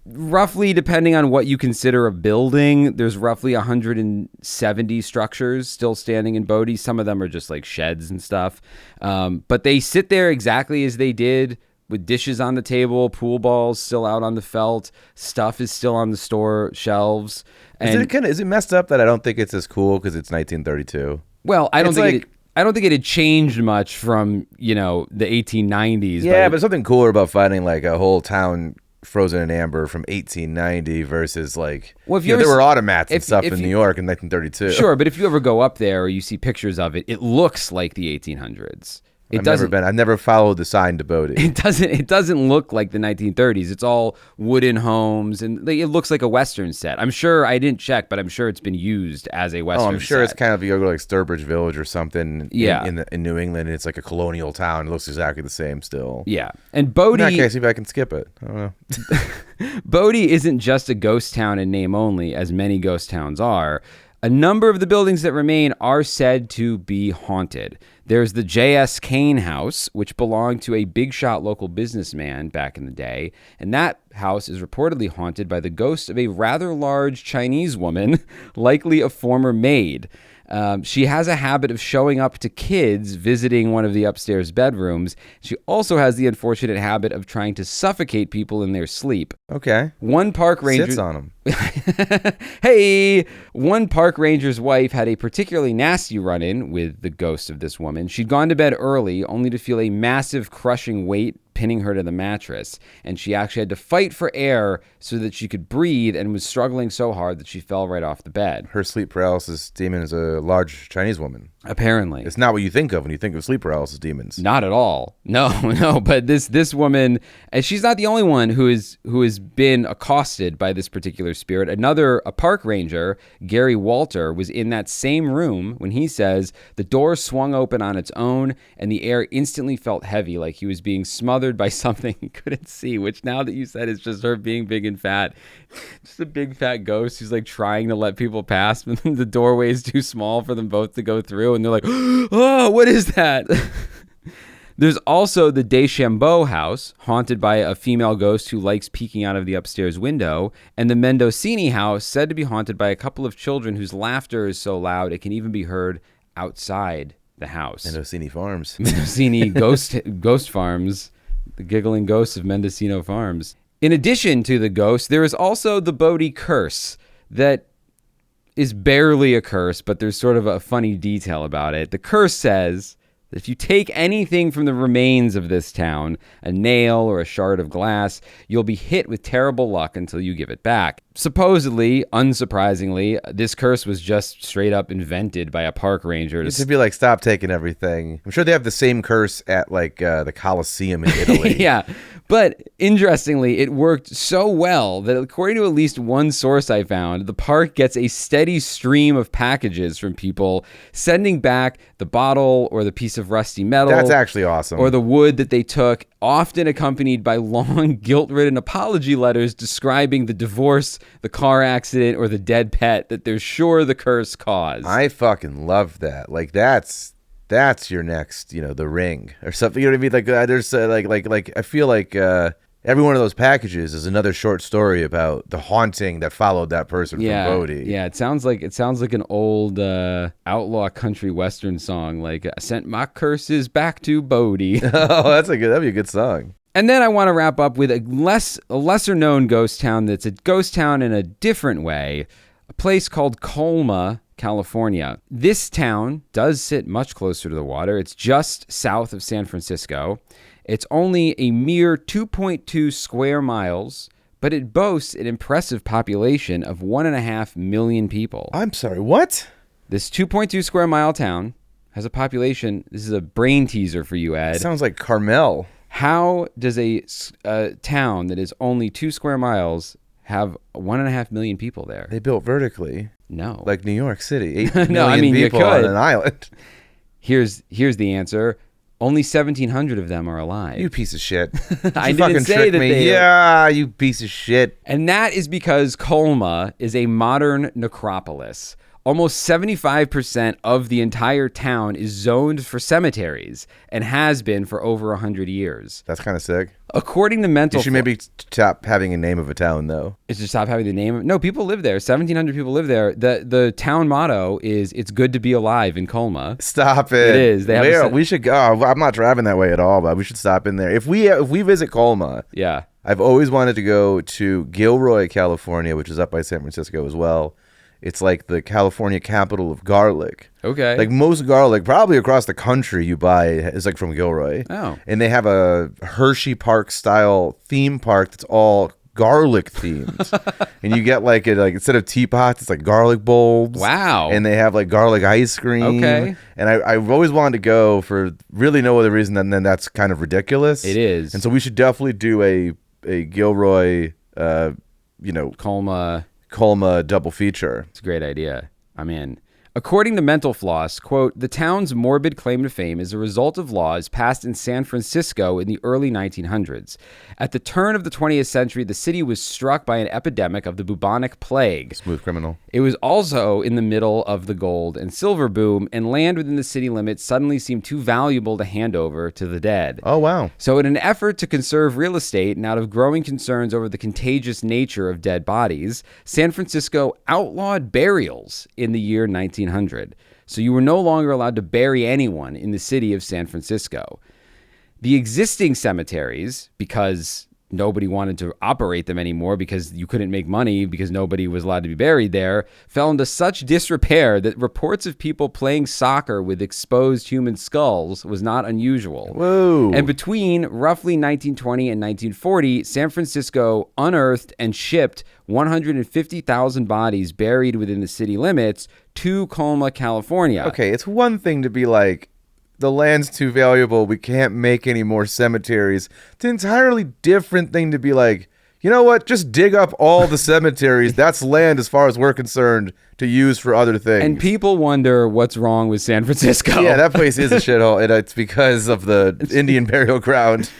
roughly, depending on what you consider a building, there's roughly 170 structures still standing in Bodie. Some of them are just like sheds and stuff. But they sit there exactly as they did, with dishes on the table, pool balls still out on the felt, stuff is still on the store shelves. And Is it messed up that I don't think it's as cool because it's 1932? Well, I don't think it had changed much from, the 1890s. Yeah, but something cooler about finding like a whole town frozen in amber from 1890 versus like, there were automats and stuff in New York in 1932. Sure, but if you ever go up there or you see pictures of it, it looks like the 1800s. I've never followed the sign to Bodie. It doesn't look like the 1930s. It's all wooden homes, and it looks like a Western set. I'm sure, I didn't check, but I'm sure it's been used as a Western set. I'm sure it's kind of, you go to like Sturbridge Village or something in New England, and it's like a colonial town. It looks exactly the same still. Yeah. And Bodie... In that case, maybe I can skip it. I don't know. Bodie isn't just a ghost town in name only, as many ghost towns are. A number of the buildings that remain are said to be haunted. There's the J.S. Kane house, which belonged to a big shot local businessman back in the day. And that house is reportedly haunted by the ghost of a rather large Chinese woman, likely a former maid. She has a habit of showing up to kids visiting one of the upstairs bedrooms. She also has the unfortunate habit of trying to suffocate people in their sleep. Okay. One park ranger Sits on them. Hey, one park ranger's wife had a particularly nasty run-in with the ghost of this woman. She'd gone to bed early only to feel a massive crushing weight pinning her to the mattress, and she actually had to fight for air so that she could breathe and was struggling so hard that she fell right off the bed. Her sleep paralysis demon is a large Chinese woman. Apparently. It's not what you think of when you think of sleep paralysis demons. Not at all. No. But this woman, and she's not the only one who has been accosted by this particular spirit. A park ranger, Gary Walter, was in that same room when he says the door swung open on its own and the air instantly felt heavy, like he was being smothered by something he couldn't see, which now that you said is just her being big and fat. Just a big fat ghost who's like trying to let people pass, but the doorway is too small for them both to go through, and they're like, oh, what is that? There's also the Deschambault house, haunted by a female ghost who likes peeking out of the upstairs window, and the Mendocini house, said to be haunted by a couple of children whose laughter is so loud it can even be heard outside the house. Mendocini Farms. Mendocini ghost farms, the giggling ghosts of Mendocino Farms. In addition to the ghost, there is also the Bodie curse that is barely a curse, but there's sort of a funny detail about it. The curse says that if you take anything from the remains of this town, a nail or a shard of glass, you'll be hit with terrible luck until you give it back. Supposedly, unsurprisingly, this curse was just straight up invented by a park ranger. To be like, stop taking everything. I'm sure they have the same curse at like the Colosseum in Italy. Yeah. But interestingly, it worked so well that according to at least one source I found, the park gets a steady stream of packages from people sending back the bottle or the piece of rusty metal. That's actually awesome. Or the wood that they took, often accompanied by long, guilt-ridden apology letters describing the divorce, the car accident, or the dead pet that they're sure the curse caused. I fucking love that. Like, that's your next, The Ring or something. You know what I mean? Like, there's like I feel like every one of those packages is another short story about the haunting that followed that person from Bodie. Yeah, it sounds like an old outlaw country western song. Like, I sent my curses back to Bodie. Oh, that'd be a good song. And then I want to wrap up with a lesser known ghost town that's a ghost town in a different way. A place called Colma, California. This town does sit much closer to the water. It's just south of San Francisco. It's only a mere 2.2 square miles, but it boasts an impressive population of 1.5 million people. I'm sorry, what? This 2.2 square mile town has a population. This is a brain teaser for you, Ed. It sounds like Carmel. How does a town that is only 2 square miles have 1.5 million people there? They built vertically. No. Like New York City. 8 No, million I mean, you people could. on an island. Here's the answer. Only 1,700 of them are alive. You piece of shit. I You didn't fucking say tricked that me. they... Yeah, you piece of shit. And that is because Colma is a modern necropolis. Almost 75% of the entire town is zoned for cemeteries and has been for over 100 years. That's kind of sick. According to mental... You should maybe stop having a name of a town, though. It's just stop having the name. No, people live there. 1,700 people live there. The town motto is "It's good to be alive" in Colma. Stop it. It is. They have we should go. I'm not driving that way at all, but we should stop in there. If we visit Colma, Yeah. I've always wanted to go to Gilroy, California, which is up by San Francisco as well. It's like the California capital of garlic. Okay. Like most garlic, probably across the country you buy is like from Gilroy. Oh. And they have a Hershey Park style theme park that's all garlic themed. And you get like instead of teapots, it's like garlic bulbs. Wow. And they have like garlic ice cream. Okay. And I've always wanted to go for really no other reason than that's kind of ridiculous. It is. And so we should definitely do a Gilroy Colma double feature. It's a great idea. I'm in. According to Mental Floss, quote, the town's morbid claim to fame is a result of laws passed in San Francisco in the early 1900s. At the turn of the 20th century, the city was struck by an epidemic of the bubonic plague. Smooth criminal. It was also in the middle of the gold and silver boom, and land within the city limits suddenly seemed too valuable to hand over to the dead. Oh, wow. So in an effort to conserve real estate and out of growing concerns over the contagious nature of dead bodies, San Francisco outlawed burials in the year 1900. 1900. So you were no longer allowed to bury anyone in the city of San Francisco. The existing cemeteries, because nobody wanted to operate them anymore because you couldn't make money because nobody was allowed to be buried there, fell into such disrepair that reports of people playing soccer with exposed human skulls was not unusual. Whoa. And between roughly 1920 and 1940, San Francisco unearthed and shipped 150,000 bodies buried within the city limits to Colma, California. Okay, it's one thing to be like, the land's too valuable, we can't make any more cemeteries. It's an entirely different thing to be like, you know what, just dig up all the cemeteries. That's land as far as we're concerned to use for other things. And people wonder what's wrong with San Francisco. Yeah, that place is a shithole, and it's because of the Indian burial ground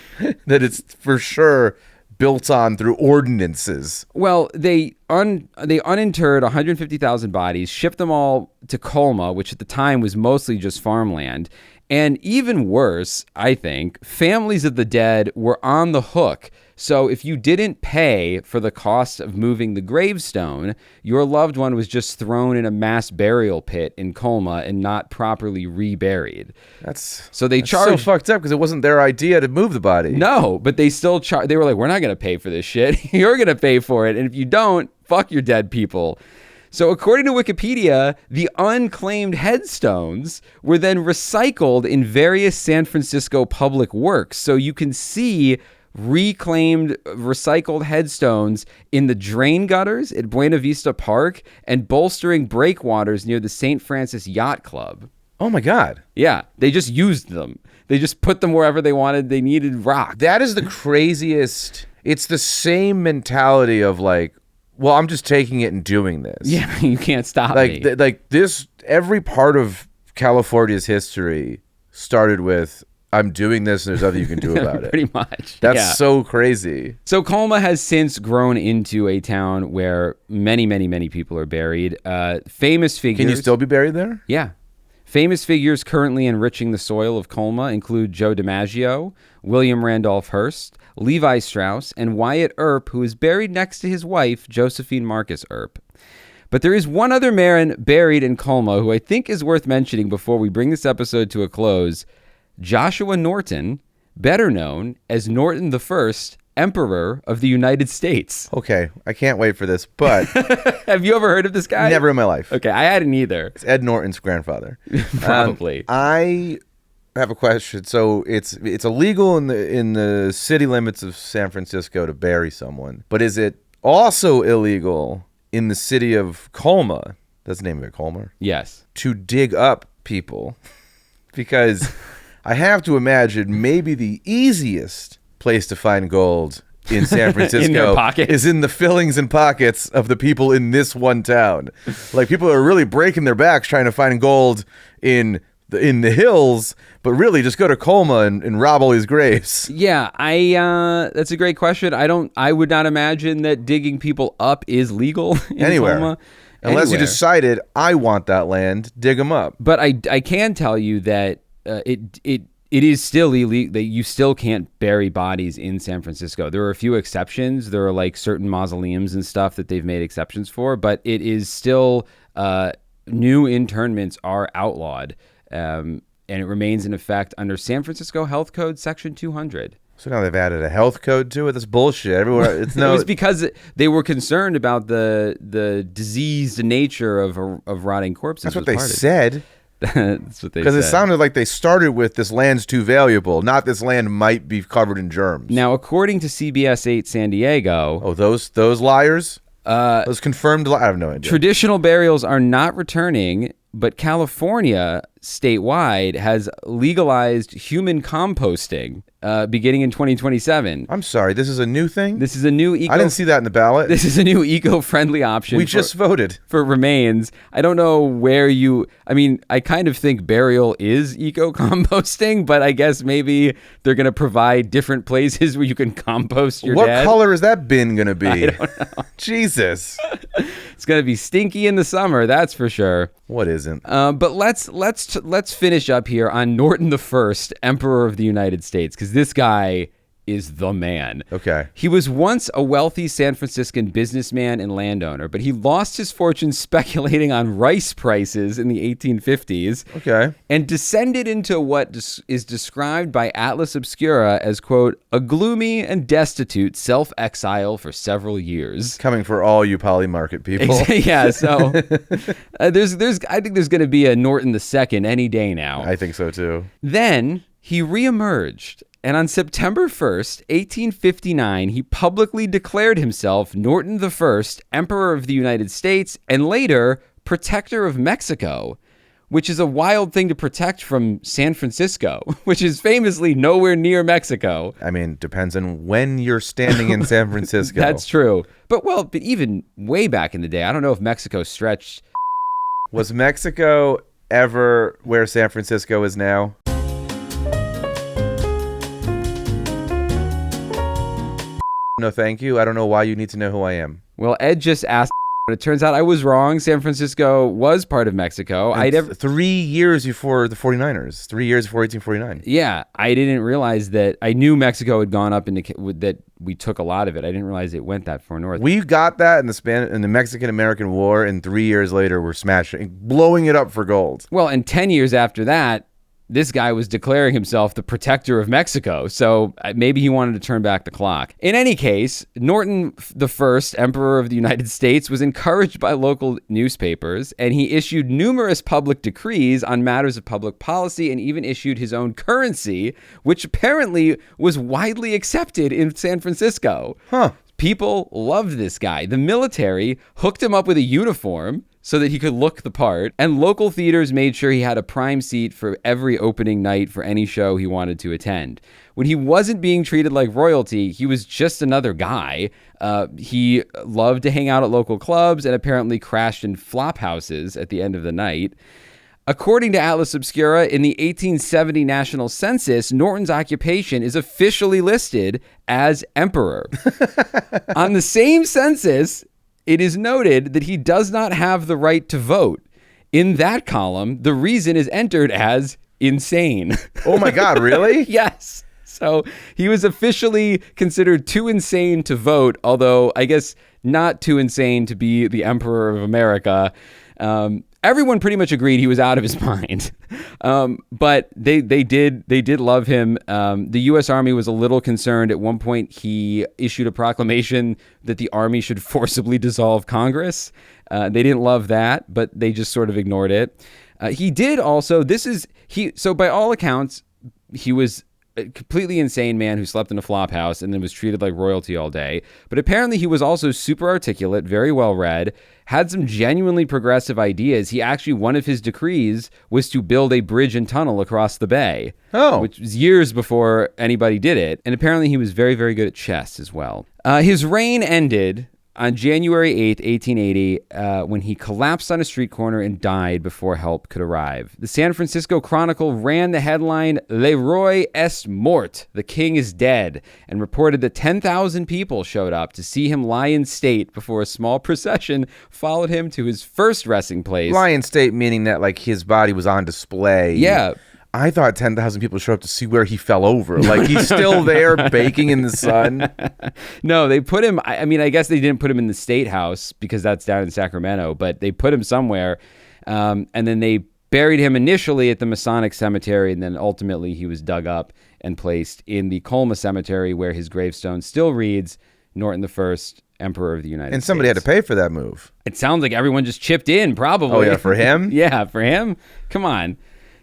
that it's for sure built on through ordinances. Well, they uninterred 150,000 bodies, shipped them all to Colma, which at the time was mostly just farmland. And even worse, I think, families of the dead were on the hook. So if you didn't pay for the cost of moving the gravestone, your loved one was just thrown in a mass burial pit in Colma and not properly reburied. That's so so fucked up because it wasn't their idea to move the body. No, but they still they were like, we're not going to pay for this shit. You're going to pay for it. And if you don't, fuck your dead people. So according to Wikipedia, the unclaimed headstones were then recycled in various San Francisco public works. So you can see reclaimed recycled headstones in the drain gutters at Buena Vista Park and bolstering breakwaters near the St. Francis Yacht Club. Oh my God. Yeah, they just used them. They just put them wherever they wanted. They needed rock. That is the craziest. It's the same mentality of like, well, I'm just taking it and doing this. Yeah, you can't stop me. Like this, every part of California's history started with, I'm doing this and there's nothing you can do about it. Pretty much. That's so crazy. So Colma has since grown into a town where many, many, many people are buried. Famous figures. Can you still be buried there? Yeah. Famous figures currently enriching the soil of Colma include Joe DiMaggio, William Randolph Hearst, Levi Strauss, and Wyatt Earp, who is buried next to his wife, Josephine Marcus Earp. But there is one other man buried in Colma who I think is worth mentioning before we bring this episode to a close. Joshua Norton, better known as Norton I, Emperor of the United States. Okay, I can't wait for this, but... Have you ever heard of this guy? Never in my life. Okay, I hadn't either. It's Ed Norton's grandfather. Probably. I have a question. So it's illegal in the city limits of San Francisco to bury someone, but is it also illegal in the city of Colma? That's the name of it, Colma? Yes. To dig up people, because I have to imagine maybe the easiest place to find gold in San Francisco in their pockets. is in the fillings and pockets of the people in this one town. Like, people are really breaking their backs trying to find gold in the hills, but really just go to Colma and rob all these graves. Yeah, that's a great question. I would not imagine that digging people up is legal in Anywhere. Colma. Unless you Anywhere. decided, I want that land, dig them up. But I can tell you that it is still illegal, that you still can't bury bodies in San Francisco. There are a few exceptions. There are like certain mausoleums and stuff that they've made exceptions for, but it is still, new internments are outlawed. And it remains in effect under San Francisco Health Code Section 200. So now they've added a health code to it. That's bullshit. Everywhere, it's no. It was because they were concerned about the diseased nature of rotting corpses. That's what they said. That's what they said. Because it sounded like they started with this land's too valuable, not this land might be covered in germs. Now, according to CBS 8 San Diego... Oh, those liars? Those confirmed liars? I have no idea. Traditional burials are not returning, but California statewide has legalized human composting beginning in 2027. I'm sorry, this is a new thing? This is a new I didn't see that in the ballot. This is a new eco-friendly option. We just voted. For remains. I don't know where I kind of think burial is eco-composting, but I guess maybe they're going to provide different places where you can compost your dead. What color is that bin going to be? I don't know. Jesus. It's going to be stinky in the summer, that's for sure. What isn't? But let's finish up here on Norton I, Emperor of the United States, because this guy is the man. Okay. He was once a wealthy San Franciscan businessman and landowner, but he lost his fortune speculating on rice prices in the 1850s. Okay. And descended into what is described by Atlas Obscura as, quote, a gloomy and destitute self-exile for several years. Coming for all you polymarket people. Yeah, so I think there's going to be a Norton II any day now. I think so too. Then he reemerged. And on September 1st, 1859, he publicly declared himself Norton I, Emperor of the United States, and later Protector of Mexico, which is a wild thing to protect from San Francisco, which is famously nowhere near Mexico. I mean, depends on when you're standing in San Francisco. That's true. But even way back in the day, I don't know if Mexico stretched. Was Mexico ever where San Francisco is now? No, thank you. I don't know why you need to know who I am. Well, Ed just asked, but it turns out I was wrong. San Francisco was part of Mexico. 3 years before the 49ers. 3 years before 1849. Yeah, I didn't realize that. I knew Mexico had gone up that we took a lot of it. I didn't realize it went that far north. We got that in the Mexican-American War, and 3 years later we're blowing it up for gold. Well, and 10 years after that, this guy was declaring himself the protector of Mexico, so maybe he wanted to turn back the clock. In any case, Norton I, Emperor of the United States, was encouraged by local newspapers, and he issued numerous public decrees on matters of public policy and even issued his own currency, which apparently was widely accepted in San Francisco. Huh. People loved this guy. The military hooked him up with a uniform so that he could look the part, and local theaters made sure he had a prime seat for every opening night for any show he wanted to attend. When he wasn't being treated like royalty, he was just another guy. He loved to hang out at local clubs and apparently crashed in flop houses at the end of the night. According to Atlas Obscura, in the 1870 National Census, Norton's occupation is officially listed as emperor. On the same census, it is noted that he does not have the right to vote. In that column, the reason is entered as insane. Oh my God, really? Yes. So he was officially considered too insane to vote, although I guess not too insane to be the Emperor of America. Everyone pretty much agreed he was out of his mind. But they did love him. The U.S. Army was a little concerned. At one point, he issued a proclamation that the Army should forcibly dissolve Congress. They didn't love that, but they just sort of ignored it. He did also, so by all accounts, he was a completely insane man who slept in a flop house and then was treated like royalty all day. But apparently he was also super articulate, very well read, had some genuinely progressive ideas. One of his decrees was to build a bridge and tunnel across the bay. Oh. Which was years before anybody did it. And apparently he was very, very good at chess as well. His reign ended on January 8th, 1880, when he collapsed on a street corner and died before help could arrive. The San Francisco Chronicle ran the headline, Le Roi est mort, the king is dead, and reported that 10,000 people showed up to see him lie in state before a small procession followed him to his first resting place. Lie in state meaning that like his body was on display. Yeah. I thought 10,000 people showed up to see where he fell over. Like, he's still there baking in the sun. No, they put him, I guess they didn't put him in the State House because that's down in Sacramento, but they put him somewhere. And then they buried him initially at the Masonic Cemetery, and then ultimately he was dug up and placed in the Colma Cemetery, where his gravestone still reads, Norton I, Emperor of the United States. And somebody had to pay for that move. It sounds like everyone just chipped in, probably. Oh, yeah, for him? Yeah, for him? Come on.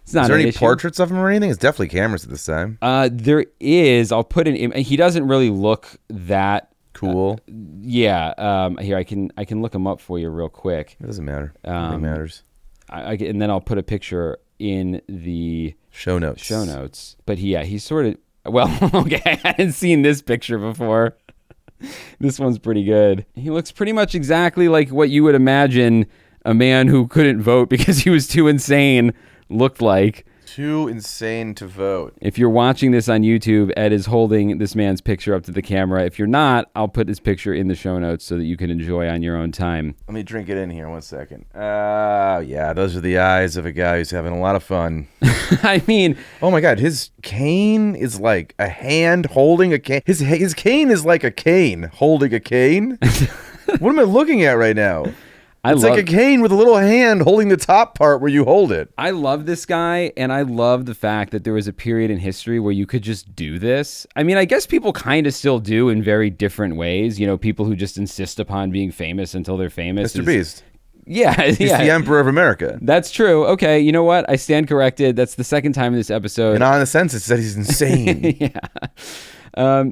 Is there any portraits of him or anything? It's definitely cameras at this time. There is. I'll put in. He doesn't really look that cool. Yeah. Here, I can look him up for you real quick. It doesn't matter. Nothing matters. And then I'll put a picture in the show notes. But he's sort of. Well, okay. I hadn't seen this picture before. This one's pretty good. He looks pretty much exactly like what you would imagine a man who couldn't vote because he was too insane looked like. Too insane to vote. If you're watching this on YouTube, Ed is holding this man's picture up to the camera. If you're not, I'll put his picture in the show notes so that you can enjoy on your own time. Let me drink it in here 1 second. Yeah, those are the eyes of a guy who's having a lot of fun. I mean, Oh my God, his cane is like a hand holding a cane. His cane is like a cane holding a cane. What am I looking at right now? It's like a cane with a little hand holding the top part where you hold it. I love this guy, and I love the fact that there was a period in history where you could just do this. I mean, I guess people kind of still do in very different ways. You know, people who just insist upon being famous until they're famous. Mr. Beast. Yeah. He's the Emperor of America. That's true. Okay, you know what? I stand corrected. That's the second time in this episode. And on the census, said he's insane. Yeah.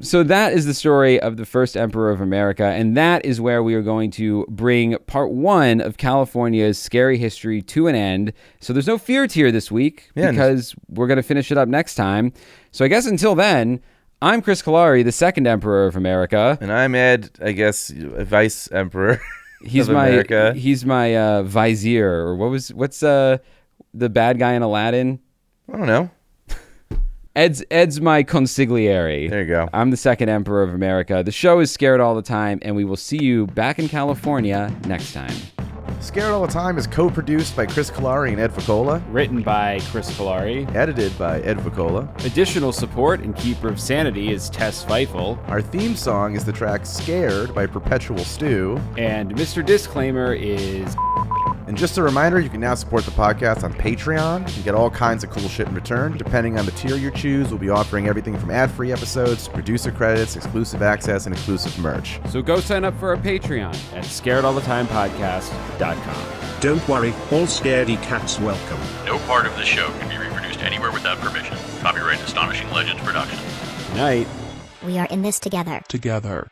So that is the story of the first emperor of America, and that is where we are going to bring part 1 of California's scary history to an end. So there's no fear tier this week because we're going to finish it up next time. So I guess until then, I'm Chris Kalari, the second emperor of America. And I'm Ed, I guess, vice emperor He's of America. He's my vizier, or what's the bad guy in Aladdin? I don't know. Ed's my consigliere. There you go. I'm the second emperor of America. The show is Scared All the Time, and we will see you back in California next time. Scared All the Time is co-produced by Chris Kalari and Ed Ficola. Written by Chris Kalari. Edited by Ed Ficola. Additional support and keeper of sanity is Tess Feifel. Our theme song is the track Scared by Perpetual Stew. And Mr. Disclaimer is... And just a reminder, you can now support the podcast on Patreon and get all kinds of cool shit in return. Depending on the tier you choose, we'll be offering everything from ad-free episodes, producer credits, exclusive access, and exclusive merch. So go sign up for our Patreon at scaredallthetimepodcast.com. Don't worry, all scaredy cats welcome. No part of this show can be reproduced anywhere without permission. Copyright Astonishing Legends Productions. Good night. We are in this together. Together.